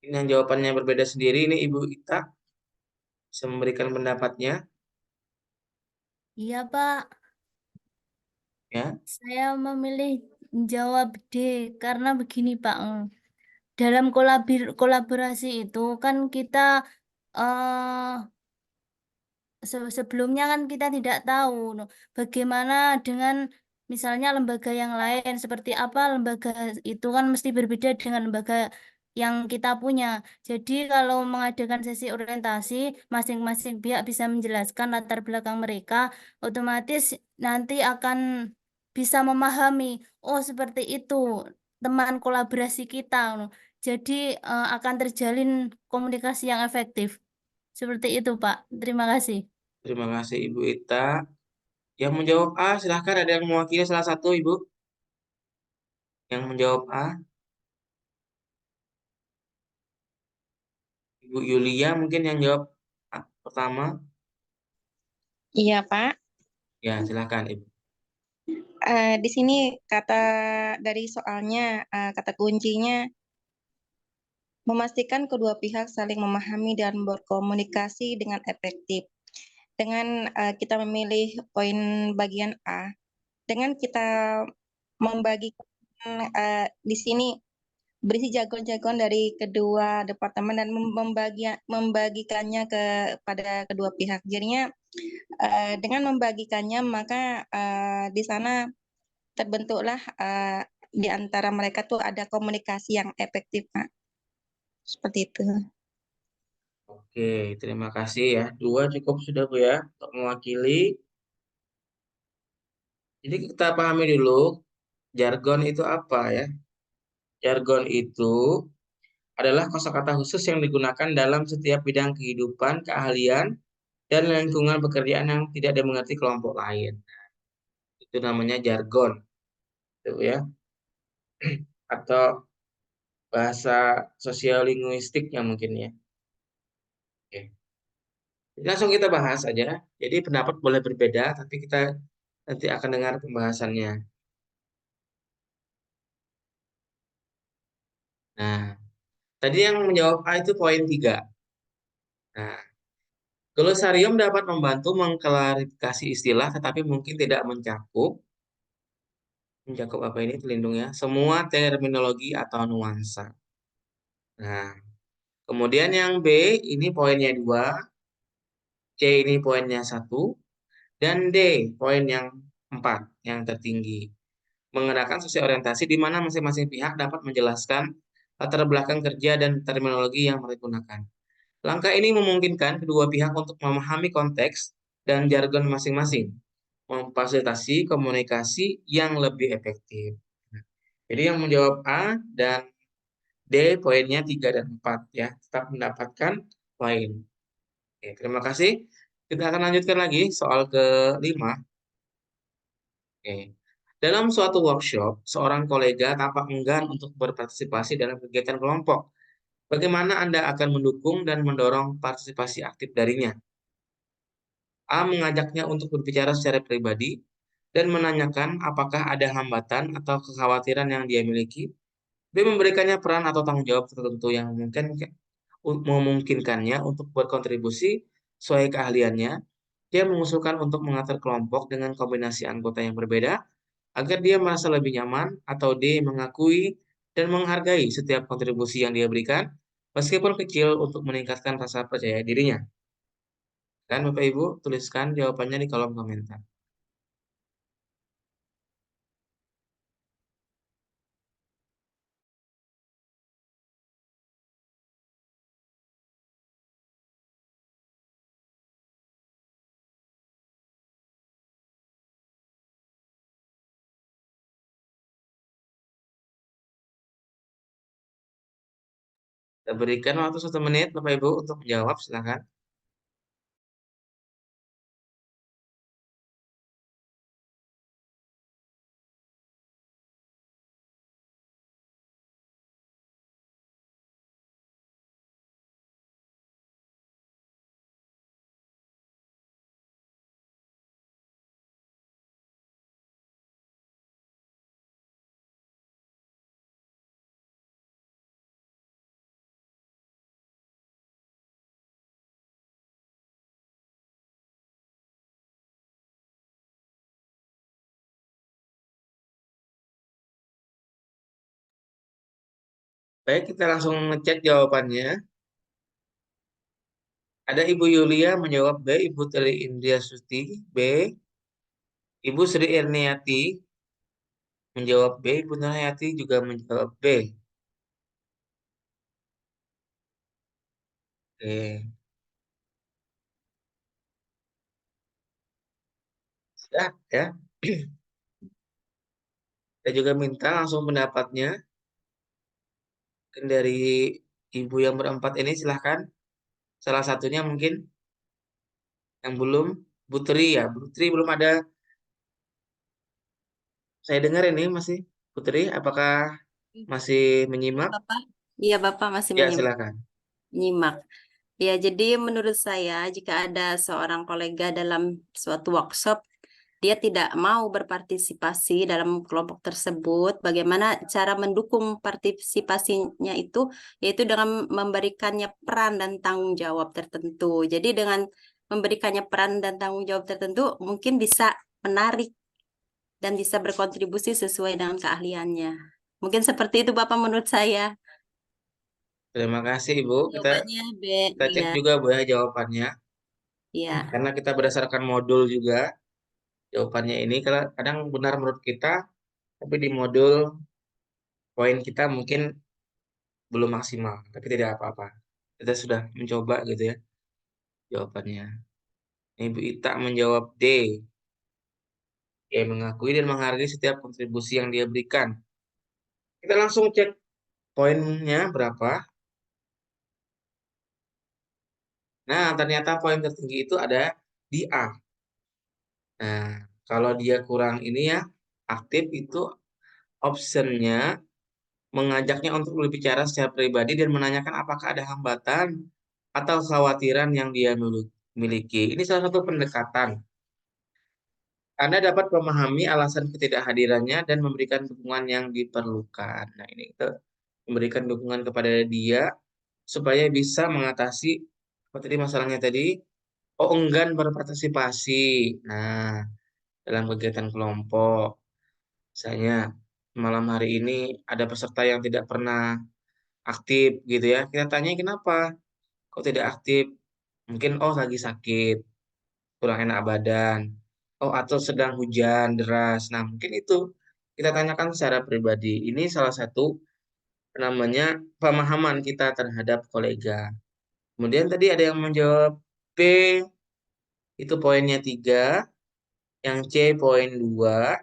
Ini yang jawabannya berbeda sendiri, ini Ibu Ita bisa memberikan pendapatnya. Iya, Pak. Ya, Saya memilih jawab D karena begini, Pak. Dalam kolaborasi itu kan kita eh sebelumnya kan kita tidak tahu bagaimana dengan misalnya lembaga yang lain seperti apa lembaga itu kan mesti berbeda dengan lembaga yang kita punya. Jadi kalau mengadakan sesi orientasi, masing-masing pihak bisa menjelaskan latar belakang mereka, otomatis nanti akan bisa memahami, oh seperti itu teman kolaborasi kita. Jadi akan terjalin komunikasi yang efektif. Seperti itu, Pak. Terima kasih. terima kasih Ibu Ita. Yang menjawab A, silahkan ada yang mewakili salah satu Ibu. Yang menjawab A, Ibu Yulia mungkin yang jawab A pertama. Iya, Pak. Ya, silahkan Ibu. Di sini kata dari soalnya, kata kuncinya memastikan kedua pihak saling memahami dan berkomunikasi dengan efektif. Dengan kita memilih poin bagian A, dengan kita membagikan di sini berisi jagoan-jagoan dari kedua departemen dan membagikannya kepada kedua pihak. Jadinya dengan membagikannya maka di sana terbentuklah di antara mereka tuh ada komunikasi yang efektif, Pak. Seperti itu. Oke, terima kasih ya. Dua cukup sudah Bu ya untuk mewakili. Jadi kita pahami dulu jargon itu apa ya. Jargon itu adalah kosakata khusus yang digunakan dalam setiap bidang kehidupan, keahlian, dan lingkungan pekerjaan yang tidak dimengerti kelompok lain. Itu namanya jargon, gitu ya. Atau bahasa sosial linguistiknya mungkin ya. Oke. Jadi langsung kita bahas aja. Jadi pendapat boleh berbeda, tapi kita nanti akan dengar pembahasannya. Nah, tadi yang menjawab A itu poin 3. Nah, glosarium dapat membantu mengklarifikasi istilah, tetapi mungkin tidak mencakup apa ini terlindung ya, semua terminologi atau nuansa. Nah, kemudian yang B ini poinnya 2, C ini poinnya 1, dan D poin yang 4 yang tertinggi. Menggunakan sesi orientasi di mana masing-masing pihak dapat menjelaskan latar belakang kerja dan terminologi yang mereka gunakan. Langkah ini memungkinkan kedua pihak untuk memahami konteks dan jargon masing-masing, memfasilitasi komunikasi yang lebih efektif. Jadi yang menjawab A dan D poinnya 3 dan 4 ya, tetap mendapatkan poin. Oke, terima kasih. Kita akan lanjutkan lagi soal ke-5. Oke. Dalam suatu workshop, seorang kolega tampak enggan untuk berpartisipasi dalam kegiatan kelompok. Bagaimana Anda akan mendukung dan mendorong partisipasi aktif darinya? A mengajaknya untuk berbicara secara pribadi dan menanyakan apakah ada hambatan atau kekhawatiran yang dia miliki. B memberikannya peran atau tanggung jawab tertentu yang memungkinkannya untuk berkontribusi sesuai keahliannya. Dia mengusulkan untuk mengatur kelompok dengan kombinasi anggota yang berbeda agar dia merasa lebih nyaman, atau D mengakui dan menghargai setiap kontribusi yang dia berikan, meskipun kecil, untuk meningkatkan rasa percaya dirinya. Dan Bapak Ibu, tuliskan jawabannya di kolom komentar. Kita berikan waktu 1 menit Bapak Ibu untuk menjawab, silakan. Baik, kita langsung ngecek jawabannya. Ada Ibu Yulia menjawab B, Ibu Tri Indriasuti B, Ibu Sri Erniati menjawab B, Ibu Nurhayati juga menjawab B. Oke, sudah ya. Saya juga minta langsung pendapatnya. Mungkin dari Ibu yang berempat ini silahkan. Salah satunya mungkin yang belum, Putri ya. Putri belum ada. Saya dengar ini masih. Putri, apakah masih menyimak? Bapak? Iya, Bapak masih Ya, silakan. menyimak. Ya, jadi menurut saya jika ada seorang kolega dalam suatu workshop, dia tidak mau berpartisipasi dalam kelompok tersebut, bagaimana cara mendukung partisipasinya itu, yaitu dengan memberikannya peran dan tanggung jawab tertentu. Jadi dengan memberikannya peran dan tanggung jawab tertentu, mungkin bisa menarik dan bisa berkontribusi sesuai dengan keahliannya. Mungkin seperti itu Bapak menurut saya. Terima kasih Ibu. Jawabannya B. Kita cek Ya, juga Bu ya jawabannya. ya. Karena kita berdasarkan modul juga jawabannya ini. Kadang benar menurut kita, tapi di modul poin kita mungkin belum maksimal. Tapi tidak apa-apa. Kita sudah mencoba gitu ya jawabannya. Ibu Ita menjawab D. Dia mengakui dan menghargai setiap kontribusi yang dia berikan. Kita langsung cek poinnya berapa. Nah, ternyata poin tertinggi itu ada di A. Nah, kalau dia kurang ini ya, aktif itu optionnya mengajaknya untuk berbicara secara pribadi dan menanyakan apakah ada hambatan atau kekhawatiran yang dia miliki. Ini salah satu pendekatan. Anda dapat memahami alasan ketidakhadirannya dan memberikan dukungan yang diperlukan. Nah, ini kita memberikan dukungan kepada dia supaya bisa mengatasi seperti masalahnya tadi, oh enggan berpartisipasi. Nah, dalam kegiatan kelompok, misalnya malam hari ini ada peserta yang tidak pernah aktif gitu ya. Kita tanya kenapa? Kok tidak aktif? Mungkin oh lagi sakit, kurang enak badan. Oh atau sedang hujan deras. Nah, mungkin itu kita tanyakan secara pribadi. Ini salah satu namanya pemahaman kita terhadap kolega. Kemudian tadi ada yang menjawab B, itu poinnya 3, yang C poin 2,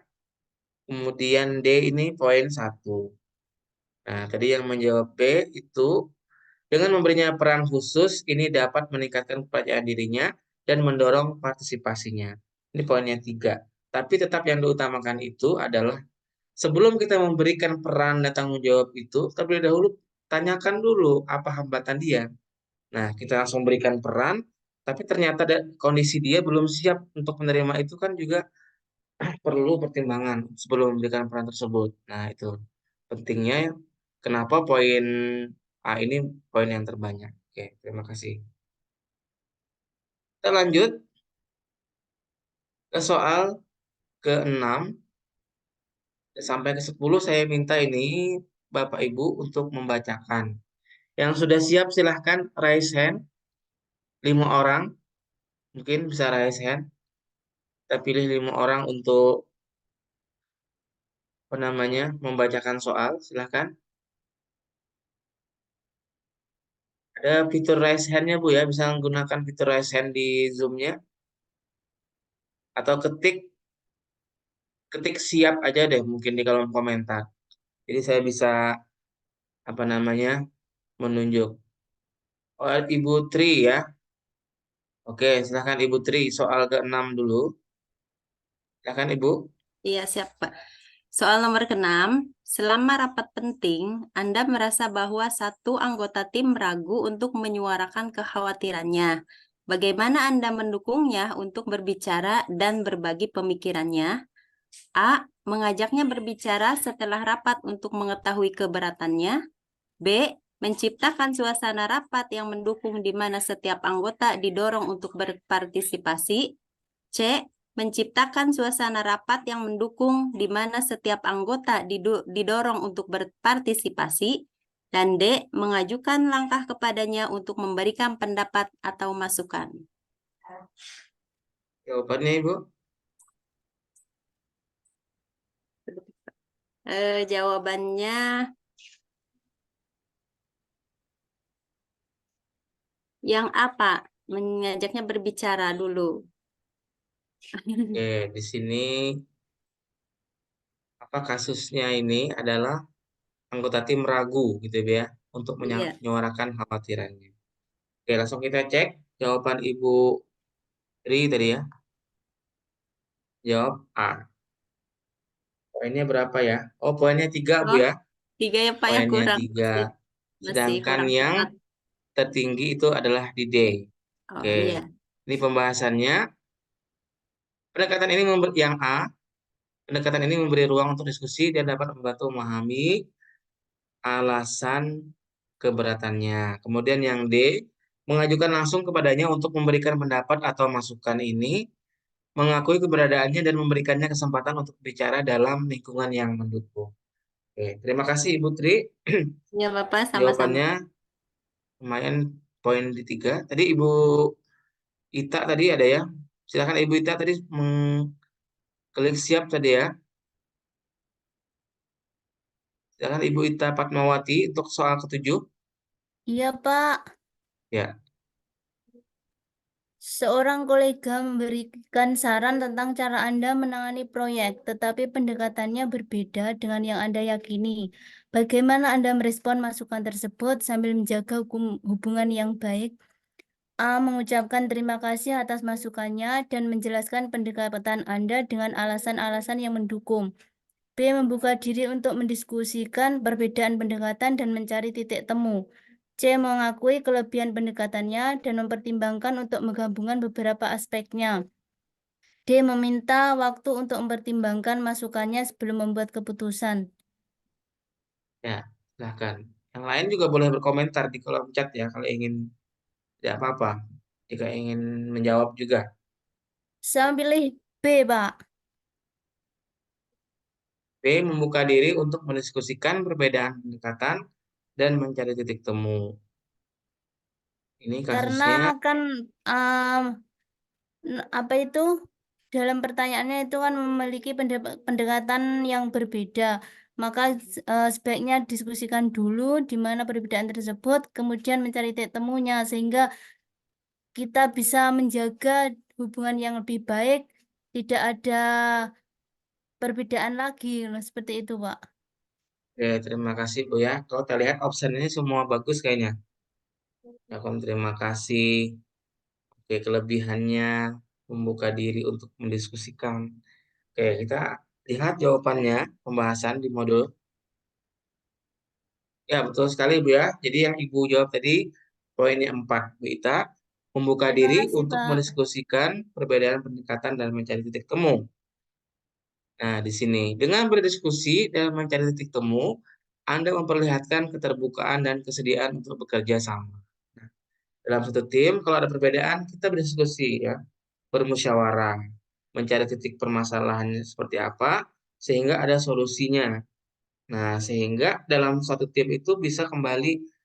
kemudian D ini poin 1. Nah, tadi yang menjawab B itu dengan memberinya peran khusus, ini dapat meningkatkan kepercayaan dirinya dan mendorong partisipasinya. Ini poinnya 3. Tapi tetap yang diutamakan itu adalah sebelum kita memberikan peran dan tanggung jawab itu, terlebih dahulu tanyakan dulu apa hambatan dia. Nah, kita langsung berikan peran, tapi ternyata kondisi dia belum siap untuk menerima itu kan juga perlu pertimbangan sebelum memberikan peran tersebut. Nah, itu pentingnya kenapa poin A ini poin yang terbanyak. Oke, terima kasih. Kita lanjut ke soal ke-6 sampai ke-10 saya minta ini Bapak Ibu untuk membacakan. Yang sudah siap silahkan raise hand. 5 orang mungkin bisa raise hand. Kita pilih 5 orang untuk apa namanya membacakan soal. Silahkan. Ada fitur raise hand-nya Bu ya, bisa menggunakan fitur raise hand di Zoom-nya atau ketik siap aja deh mungkin di kolom komentar. Jadi saya bisa apa namanya menunjuk. Oh, Ibu Tri ya. Oke, silahkan Ibu Tri. Soal ke-6 dulu. Silahkan Ibu. Iya, siap, Pak. Soal nomor ke-6, selama rapat penting, Anda merasa bahwa satu anggota tim ragu untuk menyuarakan kekhawatirannya. Bagaimana Anda mendukungnya untuk berbicara dan berbagi pemikirannya? A. Mengajaknya berbicara setelah rapat untuk mengetahui keberatannya. B. Menciptakan suasana rapat yang mendukung di mana setiap anggota didorong untuk berpartisipasi. C. Menciptakan suasana rapat yang mendukung di mana setiap anggota didorong untuk berpartisipasi. Dan D. Mengajukan langkah kepadanya untuk memberikan pendapat atau masukan. Jawabannya Ibu. Jawabannya yang apa? Mengajaknya berbicara dulu. Oke, di sini apa kasusnya ini adalah anggota tim ragu gitu ya untuk Iya. menyuarakan khawatirannya. Oke, langsung kita cek jawaban Ibu Tri tadi ya. Jawab A. Poinnya berapa ya? Oh, poinnya 3 Bu Oh, ya. 3 ya Pak yang Poinnya kurang. 3. Masih Sedangkan kurang yang 4. tertinggi itu adalah di D. Oh Oke. iya. Ini pembahasannya. Pendekatan ini yang A. Pendekatan ini memberi ruang untuk diskusi dan dapat membantu memahami alasan keberatannya. Kemudian yang D, mengajukan langsung kepadanya untuk memberikan pendapat atau masukan ini, mengakui keberadaannya dan memberikannya kesempatan untuk bicara dalam lingkungan yang mendukung. Oke, terima kasih Ibu Tri. Ya Bapak sama-sama. Jawabannya lumayan poin di 3. Tadi Ibu Ita tadi ada ya. Silakan Ibu Ita tadi klik siap tadi ya. Silakan Ibu Ita Fatmawati untuk soal ke-7. Iya, Pak. Ya. Seorang kolega memberikan saran tentang cara Anda menangani proyek, tetapi pendekatannya berbeda dengan yang Anda yakini. Bagaimana Anda merespon masukan tersebut sambil menjaga hubungan yang baik? A. Mengucapkan terima kasih atas masukannya dan menjelaskan pendekatan Anda dengan alasan-alasan yang mendukung. B. Membuka diri untuk mendiskusikan perbedaan pendekatan dan mencari titik temu. C. Mengakui kelebihan pendekatannya dan mempertimbangkan untuk menggabungkan beberapa aspeknya. D. Meminta waktu untuk mempertimbangkan masukannya sebelum membuat keputusan. Ya, silahkan. Yang lain juga boleh berkomentar di kolom chat ya kalau ingin, tidak apa-apa. Jika ingin menjawab juga. Saya pilih B, Pak. B. Membuka diri untuk mendiskusikan perbedaan pendekatan dan mencari titik temu. Ini Karena kasusnya kan apa itu dalam pertanyaannya itu kan memiliki pendekatan yang berbeda. Maka sebaiknya diskusikan dulu di mana perbedaan tersebut, kemudian mencari titik temunya sehingga kita bisa menjaga hubungan yang lebih baik, tidak ada perbedaan lagi, loh, seperti itu, Pak. Oke, terima kasih Bu ya. Kalau kita lihat option ini semua bagus kayaknya. Ya, terima kasih. Oke, kelebihannya membuka diri untuk mendiskusikan. Oke, kita lihat jawabannya pembahasan di modul. Ya, betul sekali Bu ya. Jadi yang Ibu jawab tadi poinnya 4, Bu Ita. Membuka Terima diri kasih, untuk Pak. mendiskusikan perbedaan pendekatan dan mencari titik temu. Nah, di sini dengan berdiskusi dan mencari titik temu, Anda memperlihatkan keterbukaan dan kesediaan untuk bekerja sama. Nah, dalam satu tim, kalau ada perbedaan, kita berdiskusi ya, bermusyawarah, mencari titik permasalahannya seperti apa, sehingga ada solusinya. Nah, sehingga dalam satu tim itu bisa kembali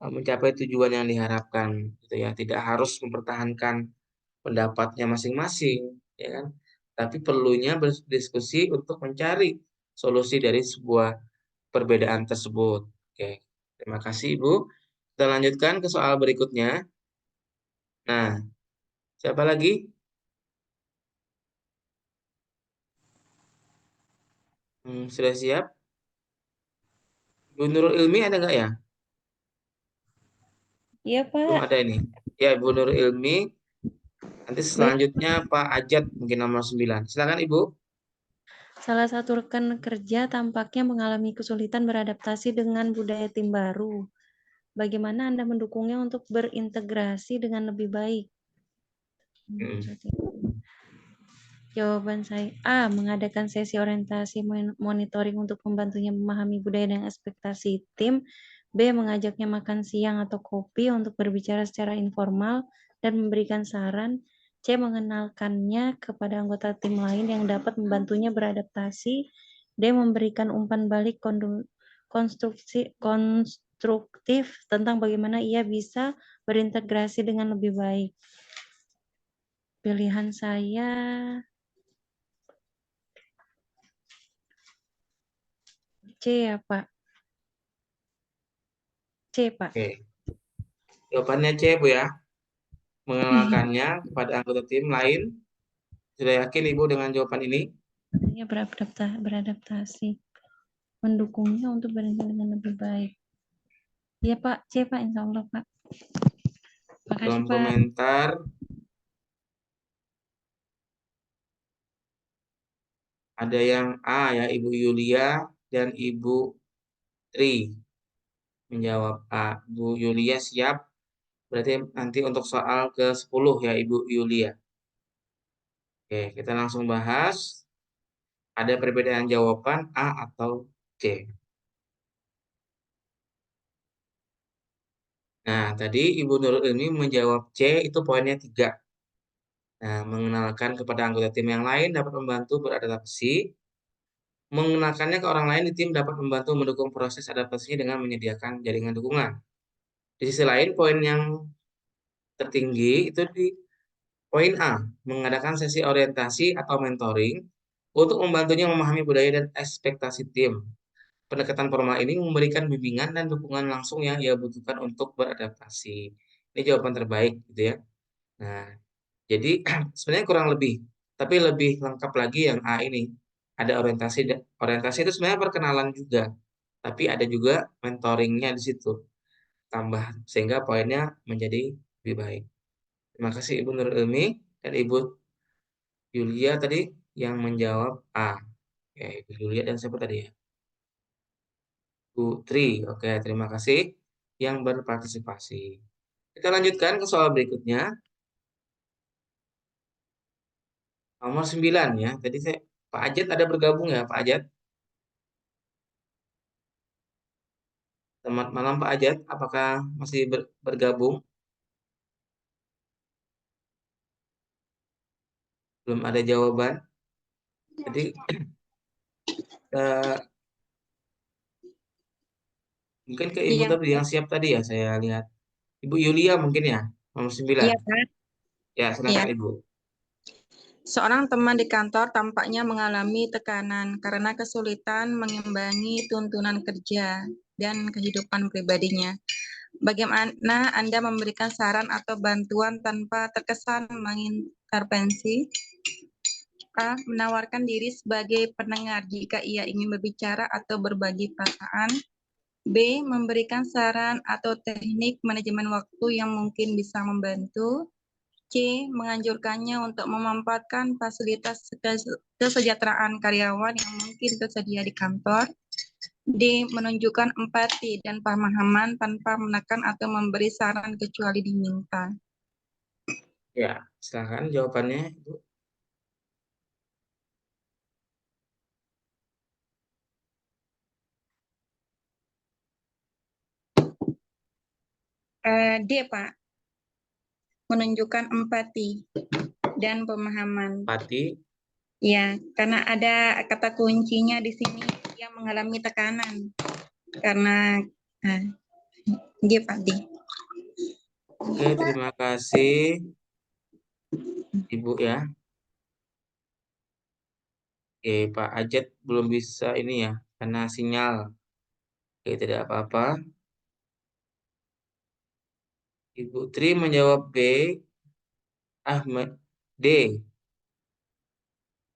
mencapai tujuan yang diharapkan, gitu ya. Tidak harus mempertahankan pendapatnya masing-masing, ya kan? Tapi perlunya berdiskusi untuk mencari solusi dari sebuah perbedaan tersebut. Oke, terima kasih Ibu. Kita lanjutkan ke soal berikutnya. Nah, siapa lagi? Sudah siap? Bu Nurul Ilmi ada nggak ya? Iya, Belum Pak. ada ini. Ya, Ibu Nur Ilmi. Nanti selanjutnya Pak Ajat mungkin nomor 9. Silakan Ibu. Salah satu rekan kerja tampaknya mengalami kesulitan beradaptasi dengan budaya tim baru. Bagaimana Anda mendukungnya untuk berintegrasi dengan lebih baik? Jawaban saya A. Mengadakan sesi orientasi monitoring untuk membantunya memahami budaya dan ekspektasi tim. B. Mengajaknya makan siang atau kopi untuk berbicara secara informal dan memberikan saran. C. Mengenalkannya kepada anggota tim lain yang dapat membantunya beradaptasi. D. Memberikan umpan balik konstruktif tentang bagaimana ia bisa berintegrasi dengan lebih baik. Pilihan saya C ya, Pak. C, Pak. Oke. Jawabannya C, Bu ya. Mengenalkannya kepada anggota tim lain. Sudah yakin Ibu dengan jawaban ini? Ya, beradaptasi. Mendukungnya untuk berintegrasi dengan lebih baik. Iya, Pak. C, Pak. Insya Allah, Pak. Makasih, Dalam Pak. komentar ada yang A ya, Ibu Yulia dan Ibu Tri menjawab A. Bu Yulia siap. Berarti nanti untuk soal ke-10 ya Ibu Yulia. Oke, kita langsung bahas. Ada perbedaan jawaban A atau C. Nah, tadi Ibu Nurul Ilmi menjawab C, itu poinnya 3. Nah, mengenalkan kepada anggota tim yang lain dapat membantu beradaptasi. Mengenalkannya ke orang lain di tim dapat membantu mendukung proses adaptasinya dengan menyediakan jaringan dukungan. Di sisi lain, poin yang tertinggi itu di poin A, mengadakan sesi orientasi atau mentoring untuk membantunya memahami budaya dan ekspektasi tim. Pendekatan formal ini memberikan bimbingan dan dukungan langsung yang ia butuhkan untuk beradaptasi. Ini jawaban terbaik gitu ya. Nah, jadi sebenarnya kurang lebih, tapi lebih lengkap lagi yang A ini. Ada orientasi, orientasi itu sebenarnya perkenalan juga, tapi ada juga mentoringnya di situ. Tambah sehingga poinnya menjadi lebih baik. Terima kasih Ibu Nur Ilmi dan Ibu Yulia tadi yang menjawab A. Ya, Ibu Yulia dan siapa tadi ya? Putri. Oke, terima kasih yang berpartisipasi. Kita lanjutkan ke soal berikutnya. Nomor 9 ya. Tadi Pak Ajat ada bergabung ya, Pak Ajat? Selamat malam Pak Ajat. Apakah masih bergabung? Belum ada jawaban. Jadi eh, mungkin ke Ibu tadi yang siap tadi ya saya lihat. Ibu Yulia mungkin ya, nomor 9. Iya, Pak. Ya, silakan Iya. Ibu. Seorang teman di kantor tampaknya mengalami tekanan karena kesulitan mengimbangi tuntunan kerja dan kehidupan pribadinya. Bagaimana Anda memberikan saran atau bantuan tanpa terkesan mengintervensi? A. Menawarkan diri sebagai pendengar jika ia ingin berbicara atau berbagi perasaan. B. Memberikan saran atau teknik manajemen waktu yang mungkin bisa membantu. C. Menganjurkannya untuk memanfaatkan fasilitas kesejahteraan karyawan yang mungkin tersedia di kantor. D. Menunjukkan empati dan pemahaman tanpa menekan atau memberi saran kecuali diminta. Ya, silakan jawabannya Ibu. D, Pak. Menunjukkan empati dan pemahaman. Pati. Ya, karena ada kata kuncinya di sini, dia mengalami tekanan. Karena D, Pak, D. Oke, terima kasih Ibu ya. Oke, Pak Ajat belum bisa ini ya, karena sinyal. Oke, tidak apa-apa. Ibu Tri menjawab B. Ahmad D.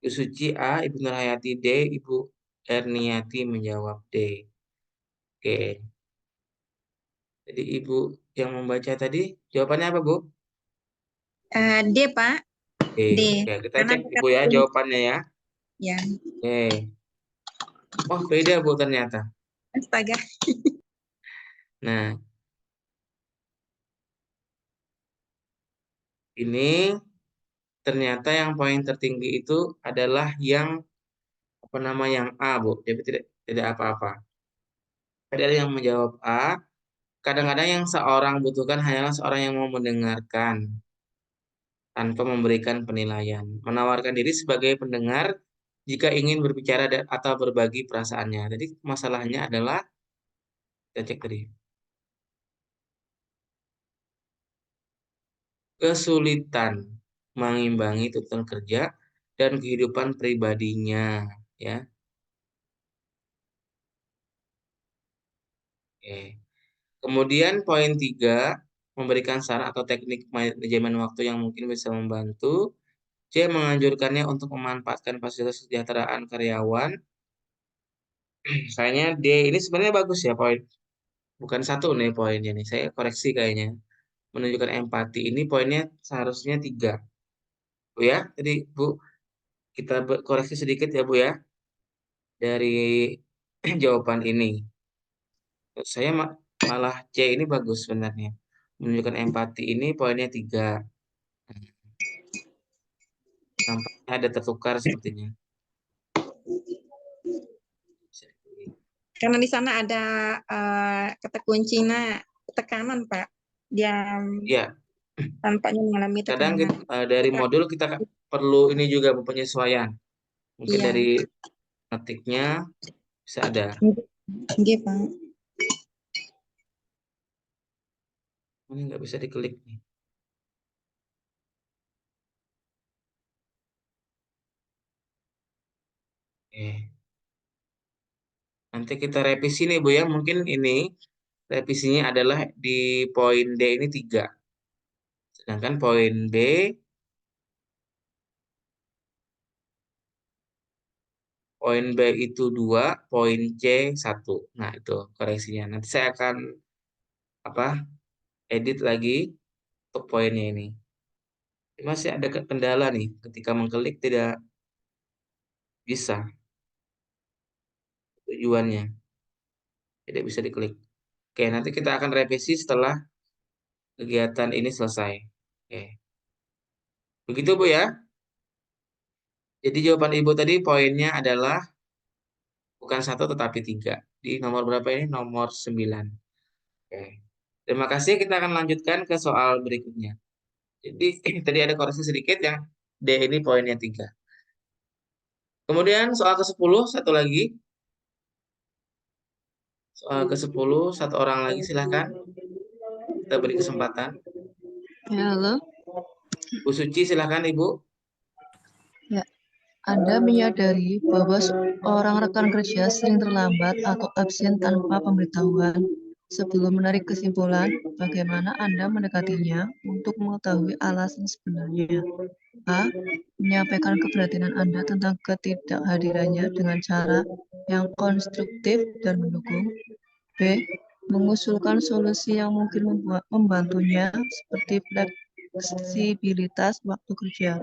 Ibu Suci A. Ibu Nurhayati D. Ibu Erniati menjawab D. Oke. Jadi Ibu yang membaca tadi, jawabannya apa, Bu? D, Pak. Oke, D. ya, kita Karena cek Ibu ya jawabannya ya. ya. Oke. Oh, beda Bu ternyata. Astaga. Nah, ini ternyata yang poin tertinggi itu adalah yang yang A, Bu. Jadi tidak apa-apa. Ada yang menjawab A. Kadang-kadang yang seorang butuhkan hanyalah seorang yang mau mendengarkan tanpa memberikan penilaian. Menawarkan diri sebagai pendengar jika ingin berbicara atau berbagi perasaannya. Jadi masalahnya adalah, kita cek tadi, kesulitan mengimbangi tuntutan kerja dan kehidupan pribadinya, ya. Oke. Kemudian poin 3, memberikan saran atau teknik manajemen waktu yang mungkin bisa membantu. C, menganjurkannya untuk memanfaatkan fasilitas kesejahteraan karyawan. Kayaknya D ini sebenarnya bagus ya poin. Bukan 1 nih poinnya nih, saya koreksi kayaknya. Menunjukkan empati ini poinnya seharusnya 3. Bu ya, jadi Bu, kita koreksi sedikit ya Bu ya, dari jawaban ini. Saya malah C ini bagus sebenarnya. Menunjukkan empati ini poinnya 3. Nampaknya ada tertukar sepertinya. Karena di sana ada kata kuncinya tekanan, Pak. Dia Ya, tampaknya mengalami kadang tekanan. dari modul kita perlu ini juga penyesuaian. Mungkin Iya. dari ngetiknya bisa ada. Nggih, Pak. Ini nggak bisa diklik nih. Oke. Nanti kita revisi nih Bu ya. Mungkin ini revisinya adalah di poin D ini 3. Sedangkan poin B, poin B itu 2, poin C 1. Nah, itu koreksinya. Nanti saya akan edit lagi untuk poinnya ini. Masih ada kendala nih ketika mengklik tidak bisa tujuannya. Tidak bisa diklik. Oke, nanti kita akan revisi setelah kegiatan ini selesai. Oke. Begitu Bu ya. Jadi jawaban Ibu tadi poinnya adalah bukan 1 tetapi 3. Di nomor berapa ini? Nomor 9. Oke. Terima kasih, kita akan lanjutkan ke soal berikutnya. Jadi tadi ada koreksi sedikit yang D ini poinnya 3. Kemudian soal ke-10, satu lagi. Soal ke-10, satu orang lagi silahkan. Kita beri kesempatan. Ya, halo. Bu Suci silahkan Ibu. Ya, Anda menyadari bahwa seorang rekan kerja sering terlambat atau absen tanpa pemberitahuan. Sebelum menarik kesimpulan, bagaimana Anda mendekatinya untuk mengetahui alasan sebenarnya? A. Menyampaikan keprihatinan Anda tentang ketidakhadirannya dengan cara yang konstruktif dan mendukung. B. Mengusulkan solusi yang mungkin membantunya seperti fleksibilitas waktu kerja.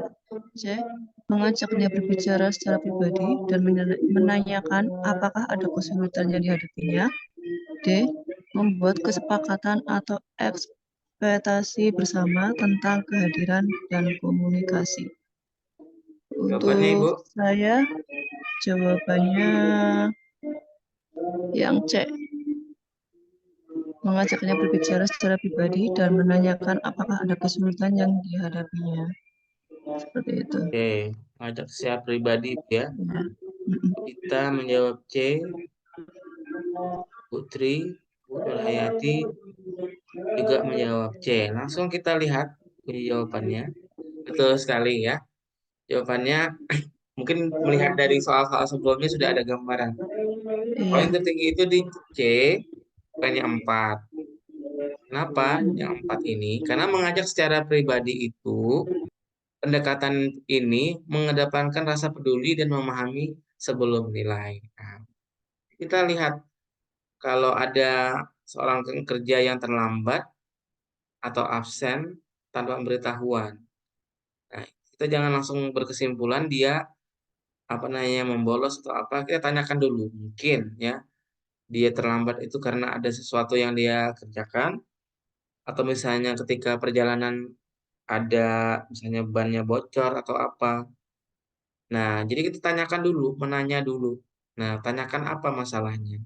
C. Mengajaknya berbicara secara pribadi dan menanyakan apakah ada kesulitan yang dihadapinya. D. Membuat kesepakatan atau ekspektasi bersama tentang kehadiran dan komunikasi. Jawabannya Ibu. Untuk saya, jawabannya yang C. Mengajaknya berbicara secara pribadi dan menanyakan apakah ada kesulitan yang dihadapinya. Seperti itu. Oke, ngajak secara pribadi ya. Kita menjawab C. Putri, Bu Hayati juga menjawab C. Langsung kita lihat jawabannya. Betul sekali ya. Jawabannya mungkin melihat dari soal-soal sebelumnya sudah ada gambaran. Poin tertinggi itu di C, poinnya 4. Kenapa yang 4 ini? Karena mengajak secara pribadi itu, pendekatan ini mengedepankan rasa peduli dan memahami sebelum menilai. Nah, kita lihat kalau ada seorang kerja yang terlambat atau absen tanpa pemberitahuan. Nah, kita jangan langsung berkesimpulan dia membolos atau apa. Kita tanyakan dulu, mungkin ya dia terlambat itu karena ada sesuatu yang dia kerjakan, atau misalnya ketika perjalanan ada misalnya bannya bocor atau apa. Nah, jadi kita tanyakan dulu, menanya dulu. Nah, tanyakan apa masalahnya.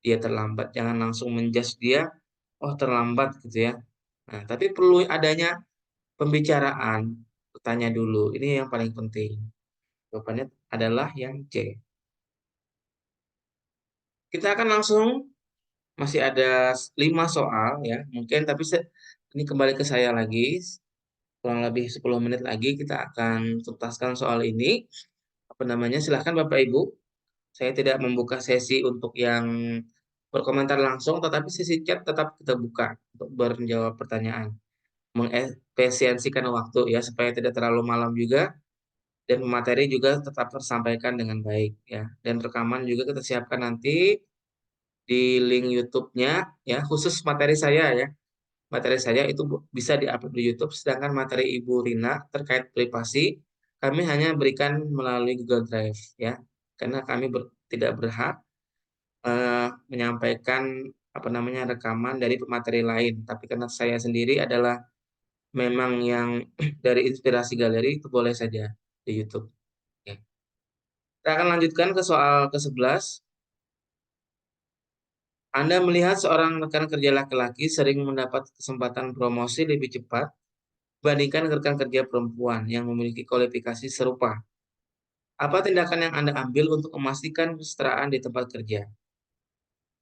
Dia terlambat, jangan langsung menjudge dia, oh terlambat gitu ya. Nah, tapi perlu adanya pembicaraan, bertanya dulu. Ini yang paling penting. Jawabannya adalah yang C. Kita akan langsung, masih ada 5 soal ya, mungkin, tapi ini kembali ke saya lagi. Kurang lebih 10 menit lagi kita akan tuntaskan soal ini. Silahkan Bapak Ibu. Saya tidak membuka sesi untuk yang berkomentar langsung, tetapi sesi chat tetap kita buka untuk menjawab pertanyaan. Mengefisiensikan waktu ya, supaya tidak terlalu malam juga, dan materi juga tetap tersampaikan dengan baik ya. Dan rekaman juga kita siapkan nanti di link YouTube-nya ya, khusus materi saya ya. Materi saya itu bisa diupload di YouTube, sedangkan materi Ibu Rina terkait privasi kami hanya berikan melalui Google Drive ya. Karena kami tidak berhak menyampaikan rekaman dari pemateri lain, tapi karena saya sendiri adalah memang yang dari inspirasi galeri, itu boleh saja di YouTube. Oke. Kita akan lanjutkan ke soal ke-11. Anda melihat seorang rekan kerja laki-laki sering mendapat kesempatan promosi lebih cepat dibandingkan rekan kerja perempuan yang memiliki kualifikasi serupa. Apa tindakan yang Anda ambil untuk memastikan kesetaraan di tempat kerja?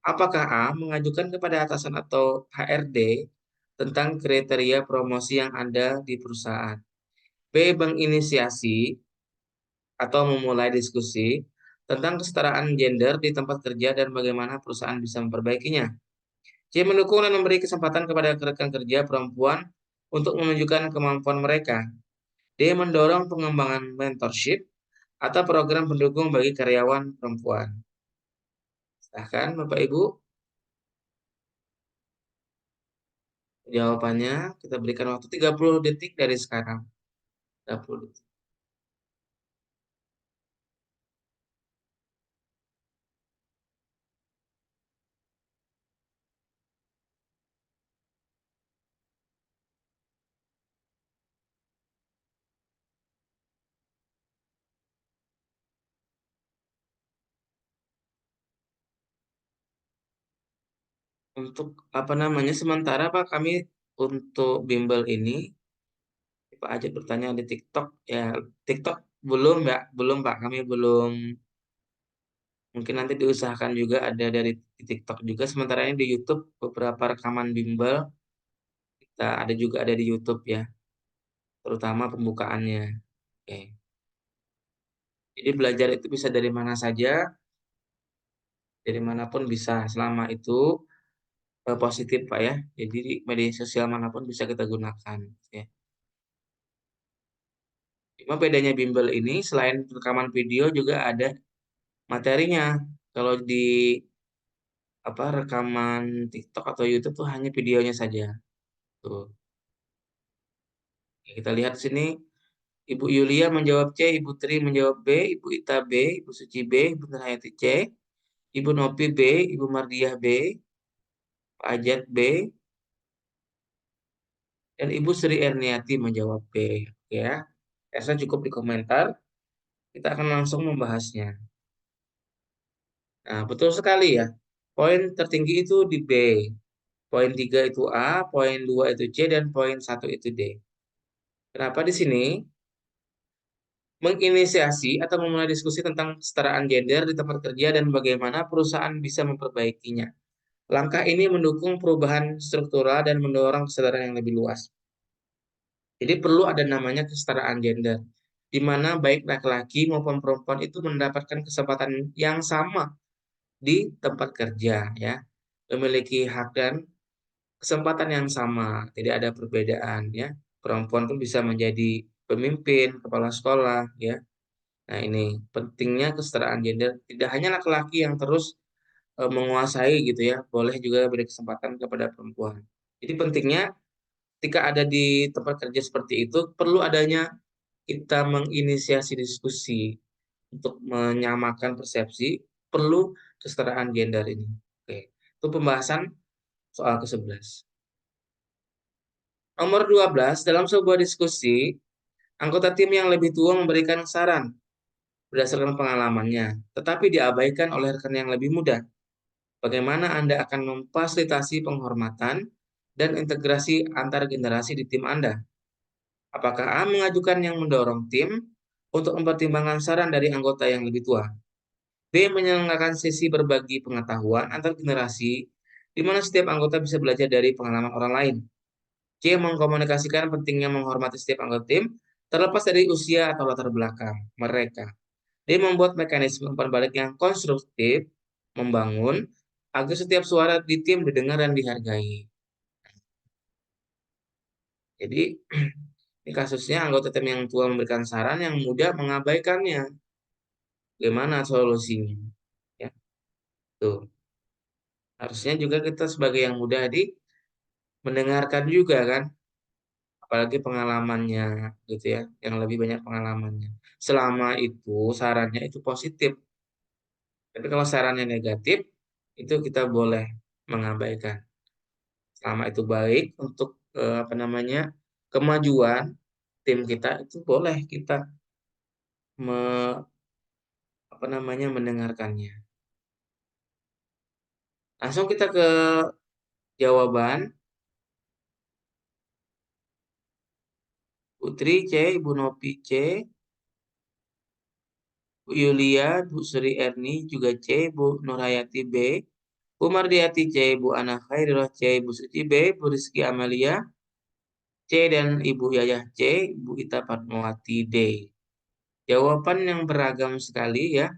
Apakah A. mengajukan kepada atasan atau HRD tentang kriteria promosi yang ada di perusahaan? B. menginisiasi atau memulai diskusi tentang kesetaraan gender di tempat kerja dan bagaimana perusahaan bisa memperbaikinya? C. mendukung dan memberi kesempatan kepada rekan kerja perempuan untuk menunjukkan kemampuan mereka. D. mendorong pengembangan mentorship atau program pendukung bagi karyawan perempuan. Silahkan Bapak Ibu. Jawabannya kita berikan waktu 30 detik dari sekarang. 30 detik. Untuk sementara Pak, kami untuk bimbel ini Pak Ajat bertanya di TikTok ya. TikTok belum Pak, kami belum. Mungkin nanti diusahakan juga ada dari TikTok juga. Sementara ini di YouTube beberapa rekaman bimbel kita ada di YouTube ya, terutama pembukaannya. Oke. Jadi belajar itu bisa dari mana saja, dari manapun bisa, selama itu positif Pak ya. Jadi di media sosial manapun bisa kita gunakan ya. Cuma bedanya bimbel ini selain rekaman video juga ada materinya. Kalau di rekaman TikTok atau YouTube tuh hanya videonya saja. Tuh. Kita lihat sini, Ibu Yulia menjawab C, Ibu Tri menjawab B, Ibu Ita B, Ibu Suci B, Ibu Nurhayati C, Ibu Nopi B, Ibu Mardiah B, Pak Ajat B, dan Ibu Sri Erniati menjawab B. Ya, saya cukup di komentar. Kita akan langsung membahasnya. Nah, betul sekali ya. Poin tertinggi itu di B. Poin 3 itu A, poin 2 itu C, dan poin 1 itu D. Kenapa di sini? Menginisiasi atau memulai diskusi tentang kesetaraan gender di tempat kerja dan bagaimana perusahaan bisa memperbaikinya. Langkah ini mendukung perubahan struktural dan mendorong kesadaran yang lebih luas. Jadi perlu ada namanya kesetaraan gender, di mana baik laki-laki maupun perempuan itu mendapatkan kesempatan yang sama di tempat kerja, ya, memiliki hak dan kesempatan yang sama, tidak ada perbedaan, ya. Perempuan pun bisa menjadi pemimpin, kepala sekolah, ya. Nah, ini pentingnya kesetaraan gender. Tidak hanya laki-laki yang terus menguasai gitu ya, boleh juga beri kesempatan kepada perempuan. Jadi pentingnya ketika ada di tempat kerja seperti itu, perlu adanya kita menginisiasi diskusi untuk menyamakan persepsi, perlu kesetaraan gender ini. Oke, itu pembahasan soal ke-11. Nomor 12, dalam sebuah diskusi, anggota tim yang lebih tua memberikan saran berdasarkan pengalamannya, tetapi diabaikan oleh rekan yang lebih muda. Bagaimana Anda akan memfasilitasi penghormatan dan integrasi antar generasi di tim Anda? Apakah A mengajukan yang mendorong tim untuk mempertimbangkan saran dari anggota yang lebih tua? B menyelenggarakan sesi berbagi pengetahuan antar generasi di mana setiap anggota bisa belajar dari pengalaman orang lain. C mengkomunikasikan pentingnya menghormati setiap anggota tim terlepas dari usia atau latar belakang mereka. D membuat mekanisme umpan balik yang konstruktif, membangun, agar setiap suara di tim didengar dan dihargai. Jadi, ini kasusnya anggota tim yang tua memberikan saran, yang muda mengabaikannya. Bagaimana solusinya? Ya, tuh. Harusnya juga kita sebagai yang muda mendengarkan juga kan, apalagi pengalamannya gitu ya, yang lebih banyak pengalamannya. Selama itu sarannya itu positif. Tapi kalau sarannya negatif, itu kita boleh mengabaikan. Selama itu baik untuk kemajuan tim kita, itu boleh kita mendengarkannya. Langsung kita ke jawaban. Putri C, Ibu Nopi C, Bu Yulia, Bu Sri Erni juga C, Bu Nurhayati B, Bu Mardiati C, Bu Ana Khairullah C, Bu Suci B, Bu Rizky Amalia C, dan Ibu Yayah C, Bu Ita Fatmawati D. Jawaban yang beragam sekali ya,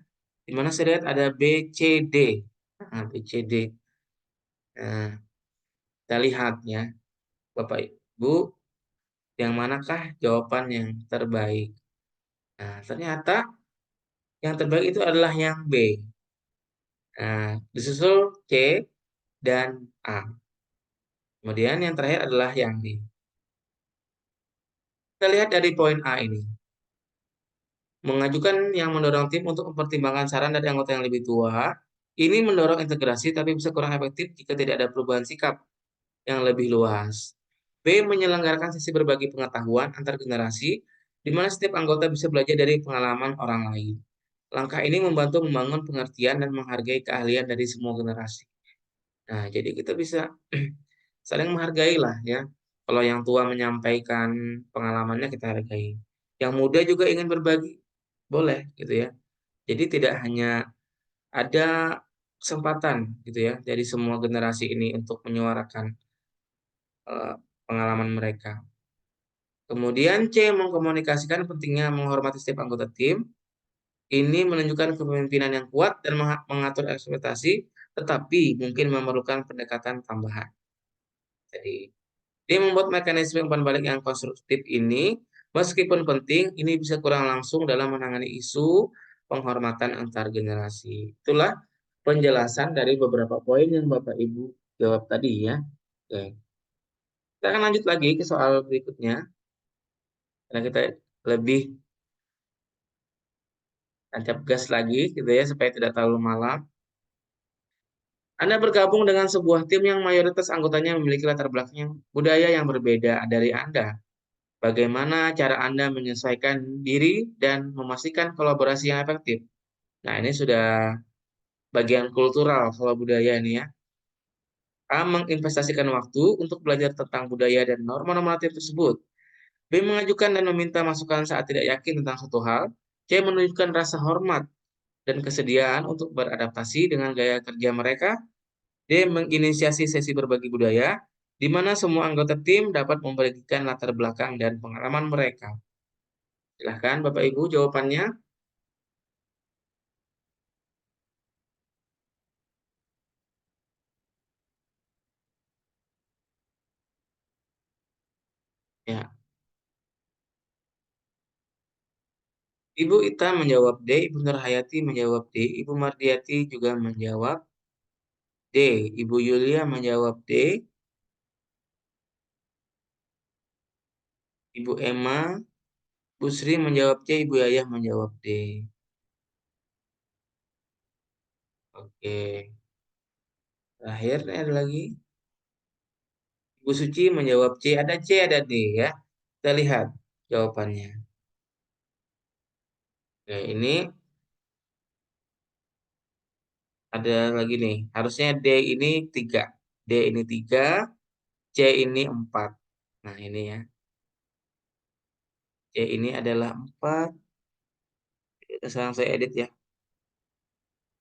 di mana saya lihat ada B, C, D. Nah, B, C, D. Nah, kita lihat ya, Bapak Ibu, yang manakah jawaban yang terbaik. Nah, ternyata yang terbaik itu adalah yang B. Nah, disusul C dan A. Kemudian yang terakhir adalah yang D. Kita lihat dari poin A ini. Mengajukan yang mendorong tim untuk mempertimbangkan saran dari anggota yang lebih tua, ini mendorong integrasi tapi bisa kurang efektif jika tidak ada perubahan sikap yang lebih luas. B. Menyelenggarakan sesi berbagi pengetahuan antar generasi, di mana setiap anggota bisa belajar dari pengalaman orang lain. Langkah ini membantu membangun pengertian dan menghargai keahlian dari semua generasi. Nah, jadi kita bisa saling menghargai lah ya. Kalau yang tua menyampaikan pengalamannya, kita hargai. Yang muda juga ingin berbagi, boleh gitu ya. Jadi tidak hanya ada kesempatan gitu ya dari semua generasi ini untuk menyuarakan pengalaman mereka. Kemudian C mengkomunikasikan pentingnya menghormati setiap anggota tim. Ini menunjukkan kepemimpinan yang kuat dan mengatur ekspektasi, tetapi mungkin memerlukan pendekatan tambahan. Jadi, dia membuat mekanisme umpan balik yang konstruktif ini, meskipun penting, ini bisa kurang langsung dalam menangani isu penghormatan antar generasi. Itulah penjelasan dari beberapa poin yang Bapak Ibu jawab tadi ya. Oke. Kita akan lanjut lagi ke soal berikutnya, karena kita lebih tancap gas lagi gitu ya, supaya tidak terlalu malam. Anda bergabung dengan sebuah tim yang mayoritas anggotanya memiliki latar belakang budaya yang berbeda dari Anda. Bagaimana cara Anda menyesuaikan diri dan memastikan kolaborasi yang efektif? Nah, ini sudah bagian kultural kalau budaya ini ya. A. Menginvestasikan waktu untuk belajar tentang budaya dan norma-norma tim tersebut. B. Mengajukan dan meminta masukan saat tidak yakin tentang suatu hal. C. Menunjukkan rasa hormat dan kesediaan untuk beradaptasi dengan gaya kerja mereka. D. Menginisiasi sesi berbagi budaya, di mana semua anggota tim dapat membagikan latar belakang dan pengalaman mereka. Silahkan Bapak Ibu jawabannya. Ya, Ibu Ita menjawab D, Ibu Nurhayati menjawab D, Ibu Mardiati juga menjawab D. Ibu Yulia menjawab D. Ibu Emma, Bu Sri menjawab C, Ibu Yayah menjawab D. Oke. Terakhir ada lagi. Ibu Suci menjawab C, ada C, ada D ya. Kita lihat jawabannya. Oke, ini ada lagi nih. Harusnya D ini 3. D ini 3, C ini 4. Nah, ini ya. C ini adalah 4. Sekarang saya edit ya.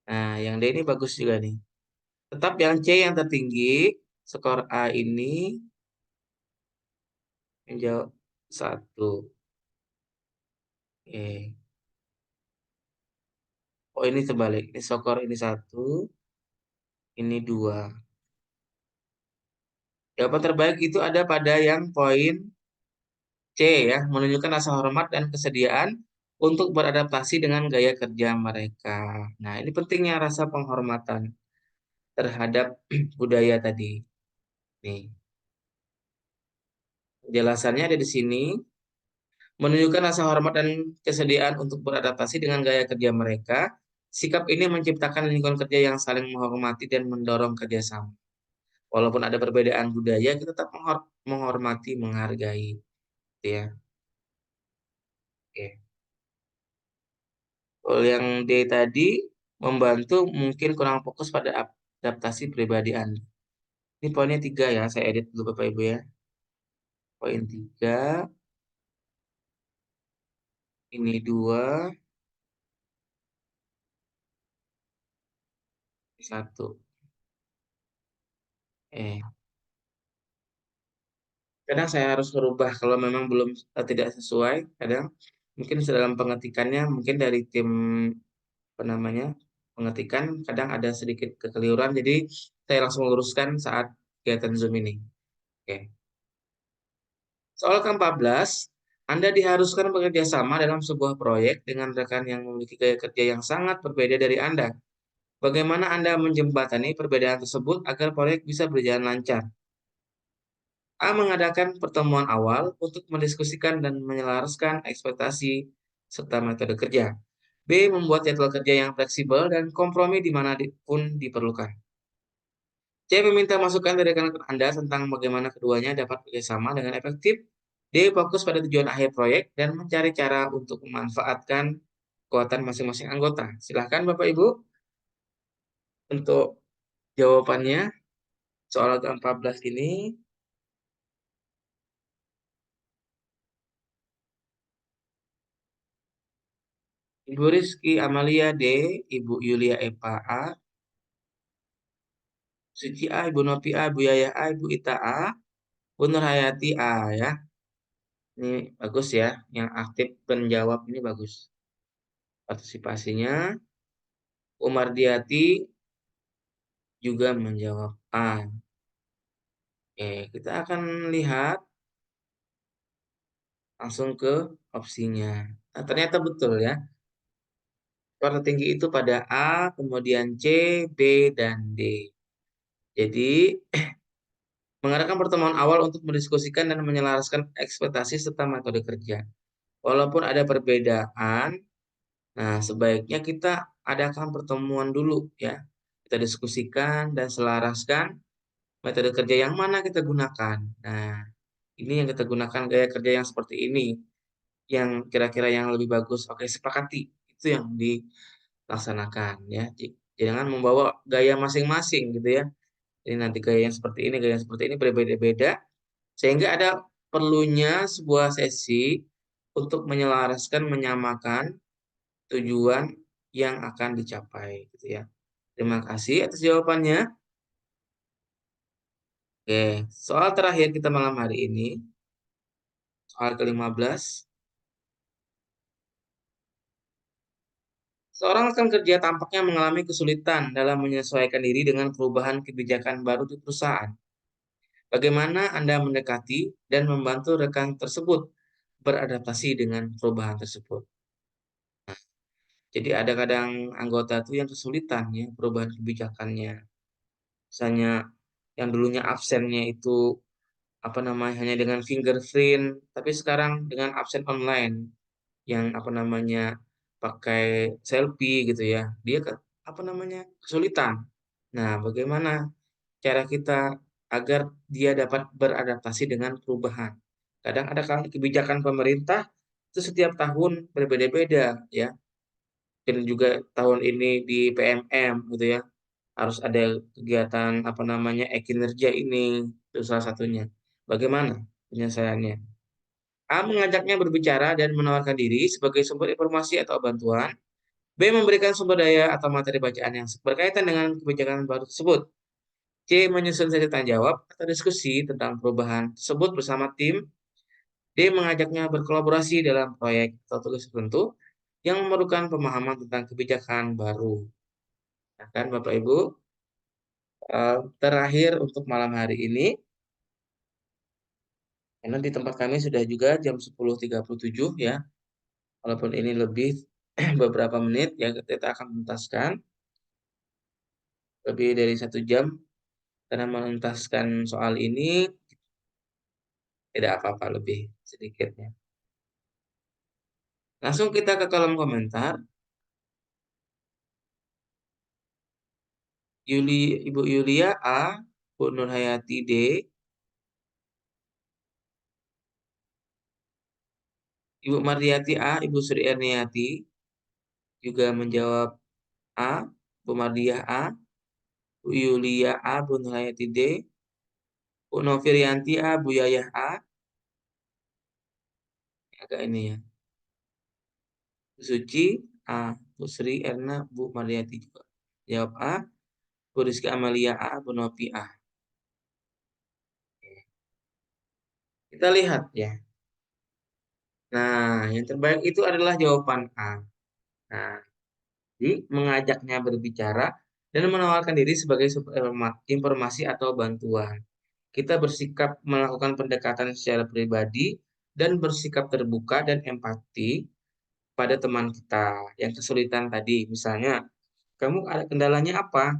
Nah, yang D ini bagus juga nih. Tetap yang C yang tertinggi, skor A ini menjawab 1. Oke. Oh, ini terbalik. Ini skor ini 1, ini 2. Jawaban terbaik itu ada pada yang poin C ya, menunjukkan rasa hormat dan kesediaan untuk beradaptasi dengan gaya kerja mereka. Nah, ini pentingnya rasa penghormatan terhadap budaya tadi. Nih, penjelasannya ada di sini. Menunjukkan rasa hormat dan kesediaan untuk beradaptasi dengan gaya kerja mereka. Sikap ini menciptakan lingkungan kerja yang saling menghormati dan mendorong kerjasama. Walaupun ada perbedaan budaya, kita tetap menghormati, menghargai. Gitu ya. Oke. Kalau yang D tadi, membantu mungkin kurang fokus pada adaptasi pribadi Anda. Ini poinnya 3 ya, saya edit dulu Bapak Ibu ya. Poin 3, ini 2, ini 1. Kadang saya harus merubah kalau memang belum tidak sesuai. Kadang mungkin dalam pengetikannya, mungkin dari tim pengetikan, kadang ada sedikit kekeliruan. Jadi saya langsung luruskan saat kegiatan Zoom ini. Oke. Soal ke-14, Anda diharuskan bekerja sama dalam sebuah proyek dengan rekan yang memiliki gaya kerja yang sangat berbeda dari Anda. Bagaimana Anda menjembatani perbedaan tersebut agar proyek bisa berjalan lancar? A. Mengadakan pertemuan awal untuk mendiskusikan dan menyelaraskan ekspektasi serta metode kerja. B. Membuat jadwal kerja yang fleksibel dan kompromi di mana pun diperlukan. C. Meminta masukan dari rekan-rekan Anda tentang bagaimana keduanya dapat bekerjasama dengan efektif. D. Fokus pada tujuan akhir proyek dan mencari cara untuk memanfaatkan kekuatan masing-masing anggota. Silahkan Bapak Ibu untuk jawabannya soal ke-14 ini. Ibu Rizky Amalia D, Ibu Yulia Epa A, Suci A, Ibu Nopi A, Ibu Yaya A, Ibu Ita A, Bu Nurhayati A ya. Ini bagus ya, yang aktif menjawab ini bagus. Partisipasinya. Umar Diati juga menjawab A. Oke, kita akan lihat langsung ke opsinya. Nah, ternyata betul ya. Skor tertinggi itu pada A, kemudian C, B, dan D. Jadi, mengadakan pertemuan awal untuk mendiskusikan dan menyelaraskan ekspektasi serta metode kerja. Walaupun ada perbedaan, nah sebaiknya kita adakan pertemuan dulu ya. Kita diskusikan dan selaraskan metode kerja yang mana kita gunakan. Nah, ini yang kita gunakan gaya kerja yang seperti ini. Yang kira-kira yang lebih bagus. Oke, sepakati. Itu yang dilaksanakan ya. Jangan membawa gaya masing-masing gitu ya. Ini nanti gaya yang seperti ini, gaya yang seperti ini berbeda-beda. Sehingga ada perlunya sebuah sesi untuk menyelaraskan, menyamakan tujuan yang akan dicapai gitu ya. Terima kasih atas jawabannya. Oke, soal terakhir kita malam hari ini. Soal ke-15. Seorang rekan kerja tampaknya mengalami kesulitan dalam menyesuaikan diri dengan perubahan kebijakan baru di perusahaan. Bagaimana Anda mendekati dan membantu rekan tersebut beradaptasi dengan perubahan tersebut? Jadi ada kadang anggota itu yang kesulitan ya perubahan kebijakannya. Misalnya yang dulunya absennya itu hanya dengan fingerprint, tapi sekarang dengan absen online yang pakai selfie gitu ya. Dia kesulitan. Nah, bagaimana cara kita agar dia dapat beradaptasi dengan perubahan? Kadang ada kebijakan pemerintah itu setiap tahun berbeda-beda ya. Dan juga tahun ini di PMM gitu ya. Harus ada kegiatan e-kinerja ini, itu salah satunya. Bagaimana penyelesaiannya? A. Mengajaknya berbicara dan menawarkan diri sebagai sumber informasi atau bantuan. B. Memberikan sumber daya atau materi bacaan yang berkaitan dengan kebijakan baru tersebut. C. Menyusun sesi tanya jawab atau diskusi tentang perubahan tersebut bersama tim. D. Mengajaknya berkolaborasi dalam proyek atau tugas tertentu yang memerlukan pemahaman tentang kebijakan baru. Nah, kan Bapak Ibu, terakhir untuk malam hari ini, karena di tempat kami sudah juga jam 10.37 ya, walaupun ini lebih beberapa menit ya, kita akan menuntaskan lebih dari 1 jam, karena menuntaskan soal ini tidak apa-apa lebih sedikitnya. Langsung kita ke kolom komentar. Ibu Yulia A, Bu Nurhayati D, Ibu Mardiati A, Ibu Sri Erniati juga menjawab A, Bu Mardiah A, Bu Yulia A, Bu Nurhayati D, Bu Novirianti A, Bu Yayah A, agak ini ya. Bu Suci A, Bu Sri Erna, Bu Mardiati juga jawab A, Bu Rizky Amalia A, Bu Novi A. Kita lihat ya. Nah, yang terbaik itu adalah jawaban A. Nah, jadi mengajaknya berbicara dan menawarkan diri sebagai informasi atau bantuan. Kita bersikap melakukan pendekatan secara pribadi dan bersikap terbuka dan empati pada teman kita yang kesulitan tadi. Misalnya, kamu ada kendalanya apa?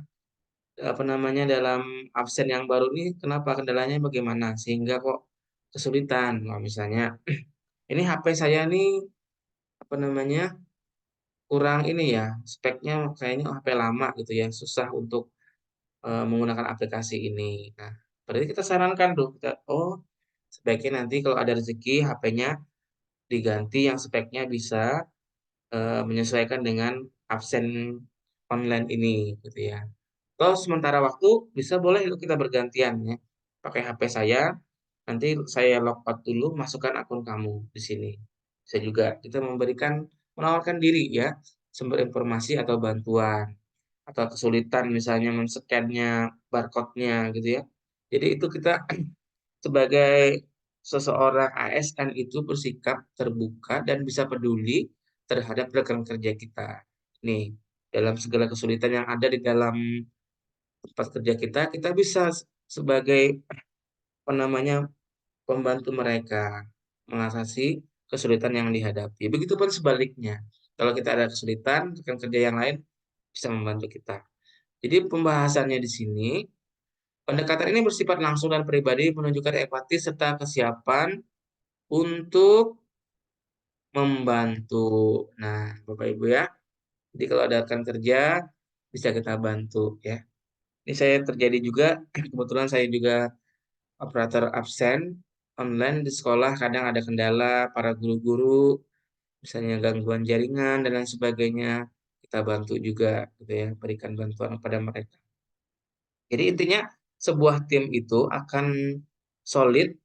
Dalam absen yang baru ini, kenapa kendalanya bagaimana? Sehingga kok kesulitan. Nah, misalnya, ini HP saya nih, kurang ini ya, speknya kayaknya HP lama gitu ya, susah untuk menggunakan aplikasi ini. Nah, berarti kita sarankan tuh, sebaiknya nanti kalau ada rezeki HP-nya diganti yang speknya bisa menyesuaikan dengan absen online ini gitu ya. Atau sementara waktu bisa boleh kita bergantian ya. Pakai HP saya, nanti saya logout dulu, masukkan akun kamu di sini. Bisa juga kita menawarkan diri ya, sumber informasi atau bantuan atau kesulitan misalnya men-scan-nya, barcode-nya gitu ya. Jadi itu kita sebagai seseorang ASN itu bersikap terbuka dan bisa peduli terhadap rekan kerja kita. Nih, dalam segala kesulitan yang ada di dalam tempat kerja kita, kita bisa sebagai pembantu mereka mengatasi kesulitan yang dihadapi. Begitupun sebaliknya. Kalau kita ada kesulitan, rekan kerja yang lain bisa membantu kita. Jadi pembahasannya di sini, pendekatan ini bersifat langsung dan pribadi, menunjukkan empati serta kesiapan untuk membantu. Nah, Bapak Ibu ya, jadi kalau ada rekan kerja bisa kita bantu ya. Ini saya terjadi juga, kebetulan saya juga operator absen online di sekolah, kadang ada kendala para guru-guru, misalnya gangguan jaringan dan lain sebagainya, kita bantu juga gitu ya, berikan bantuan kepada mereka. Jadi intinya sebuah tim itu akan solid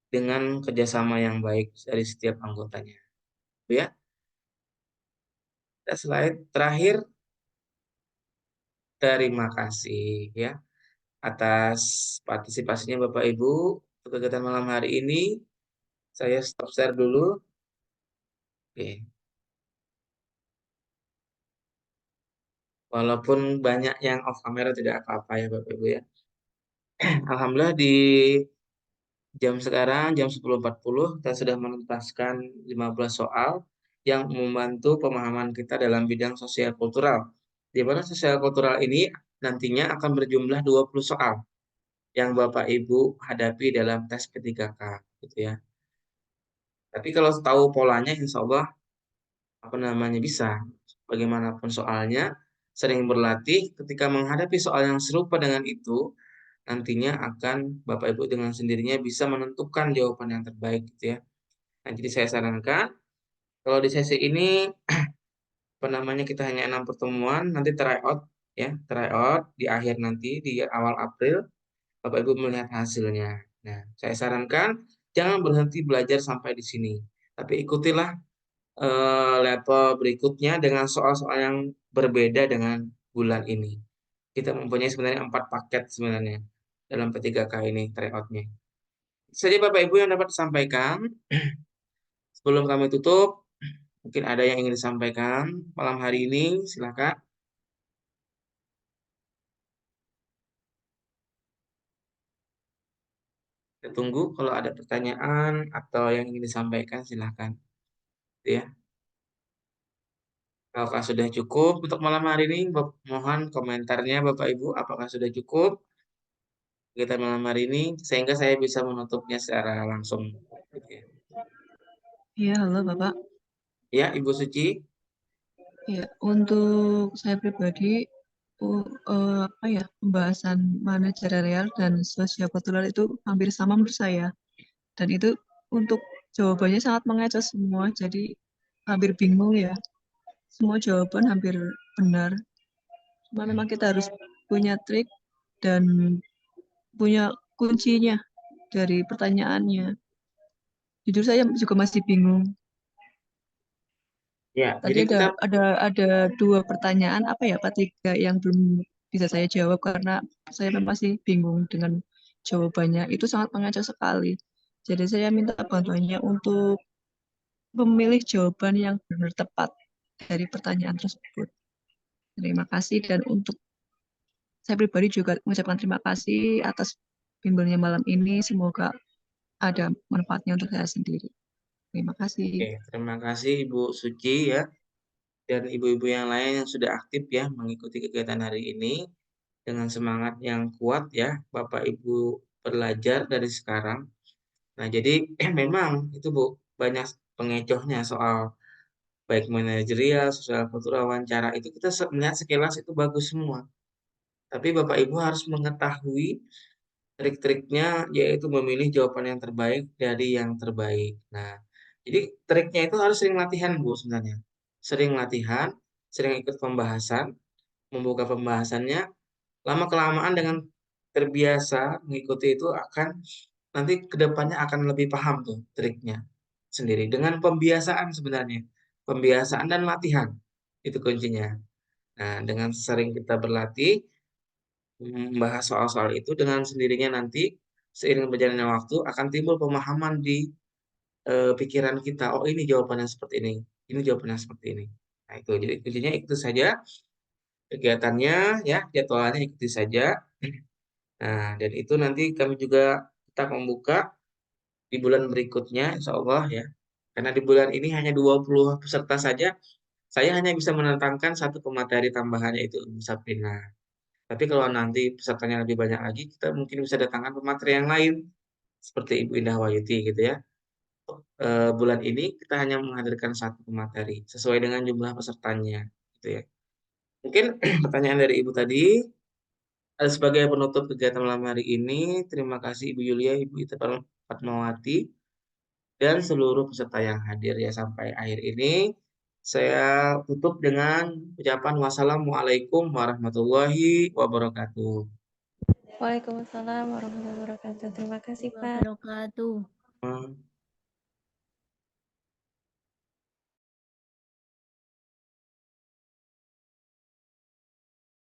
dengan kerjasama yang baik dari setiap anggotanya. Ya, slide terakhir. Terima kasih ya atas partisipasinya Bapak Ibu untuk kegiatan malam hari ini. Saya stop share dulu. Oke. Walaupun banyak yang off kamera tidak apa-apa ya Bapak Ibu ya. Alhamdulillah di jam sekarang jam 10.40 kita sudah menuntaskan 15 soal yang membantu pemahaman kita dalam bidang sosial kultural. Di mana sosial kultural ini nantinya akan berjumlah 20 soal yang Bapak Ibu hadapi dalam tes P3K gitu ya. Tapi kalau tahu polanya insya Allah bisa. Bagaimanapun soalnya, sering berlatih ketika menghadapi soal yang serupa dengan itu, nantinya akan Bapak Ibu dengan sendirinya bisa menentukan jawaban yang terbaik gitu ya. Nah, jadi saya sarankan kalau di sesi ini kita hanya 6 pertemuan, nanti tryout ya, tryout di akhir nanti di awal April Bapak Ibu melihat hasilnya. Nah, saya sarankan jangan berhenti belajar sampai di sini, tapi ikutilah level berikutnya dengan soal-soal yang berbeda dengan bulan ini. Kita mempunyai sebenarnya 4 paket sebenarnya dalam P3K ini tryout-nya. Itu saja Bapak Ibu yang dapat disampaikan. Sebelum kami tutup, mungkin ada yang ingin disampaikan malam hari ini, silakan. Kita tunggu kalau ada pertanyaan atau yang ingin disampaikan silakan. Ya. Apakah sudah cukup untuk malam hari ini? Mohon komentarnya Bapak Ibu, apakah sudah cukup kegiatan malam hari ini sehingga saya bisa menutupnya secara langsung. Iya, halo Bapak. Ya, Ibu Suci. Ya, untuk saya pribadi, pembahasan manajerial dan sosio-kultural itu hampir sama menurut saya. Dan itu untuk jawabannya sangat mengecoh semua, jadi hampir bingung ya. Semua jawaban hampir benar. Cuma memang kita harus punya trik dan punya kuncinya dari pertanyaannya. Jujur saya juga masih bingung. Ya, Tadi jadi ada 2 pertanyaan ketiga yang belum bisa saya jawab karena saya masih bingung dengan jawabannya. Itu sangat mengecoh sekali. Jadi saya minta bantuannya untuk memilih jawaban yang benar tepat dari pertanyaan tersebut. Terima kasih dan untuk saya pribadi juga mengucapkan terima kasih atas bimbelnya malam ini. Semoga ada manfaatnya untuk saya sendiri. Terima kasih. Oke, terima kasih Ibu Suci ya. Dan ibu-ibu yang lain yang sudah aktif ya mengikuti kegiatan hari ini dengan semangat yang kuat ya Bapak Ibu belajar dari sekarang. Nah, jadi memang itu Bu banyak pengecohnya soal baik manajerial, sosial kultural, wawancara itu kita melihat sekilas itu bagus semua. Tapi Bapak Ibu harus mengetahui trik-triknya yaitu memilih jawaban yang terbaik dari yang terbaik. Nah, jadi triknya itu harus sering latihan Bu sebenarnya. Sering latihan, sering ikut pembahasan, membuka pembahasannya, lama-kelamaan dengan terbiasa mengikuti itu akan nanti kedepannya akan lebih paham tuh triknya sendiri. Dengan pembiasaan sebenarnya. Pembiasaan dan latihan. Itu kuncinya. Nah, dengan sering kita berlatih, membahas soal-soal itu dengan sendirinya nanti seiring berjalannya waktu akan timbul pemahaman di pikiran kita. Oh ini jawabannya seperti ini jawabannya seperti ini. Nah itu jadi kuncinya itu saja kegiatannya ya jadwalnya ikuti saja. Nah dan itu nanti kami juga tetap membuka di bulan berikutnya Insya Allah ya. Karena di bulan ini hanya 20 peserta saja, saya hanya bisa menentangkan satu pemateri tambahannya itu Sabrina. Tapi kalau nanti pesertanya lebih banyak lagi, kita mungkin bisa datangkan pemateri yang lain, seperti Ibu Indah Wayuti gitu ya. Bulan ini kita hanya menghadirkan satu pemateri, sesuai dengan jumlah pesertanya. Gitu ya. Mungkin pertanyaan dari Ibu tadi, sebagai penutup kegiatan malam hari ini, terima kasih Ibu Yulia, Ibu Ita Fatmawati, dan seluruh peserta yang hadir ya sampai akhir ini. Saya tutup dengan ucapan wassalamualaikum warahmatullahi wabarakatuh. Waalaikumsalam warahmatullahi wabarakatuh. Terima kasih, Pak. Wabarakatuh.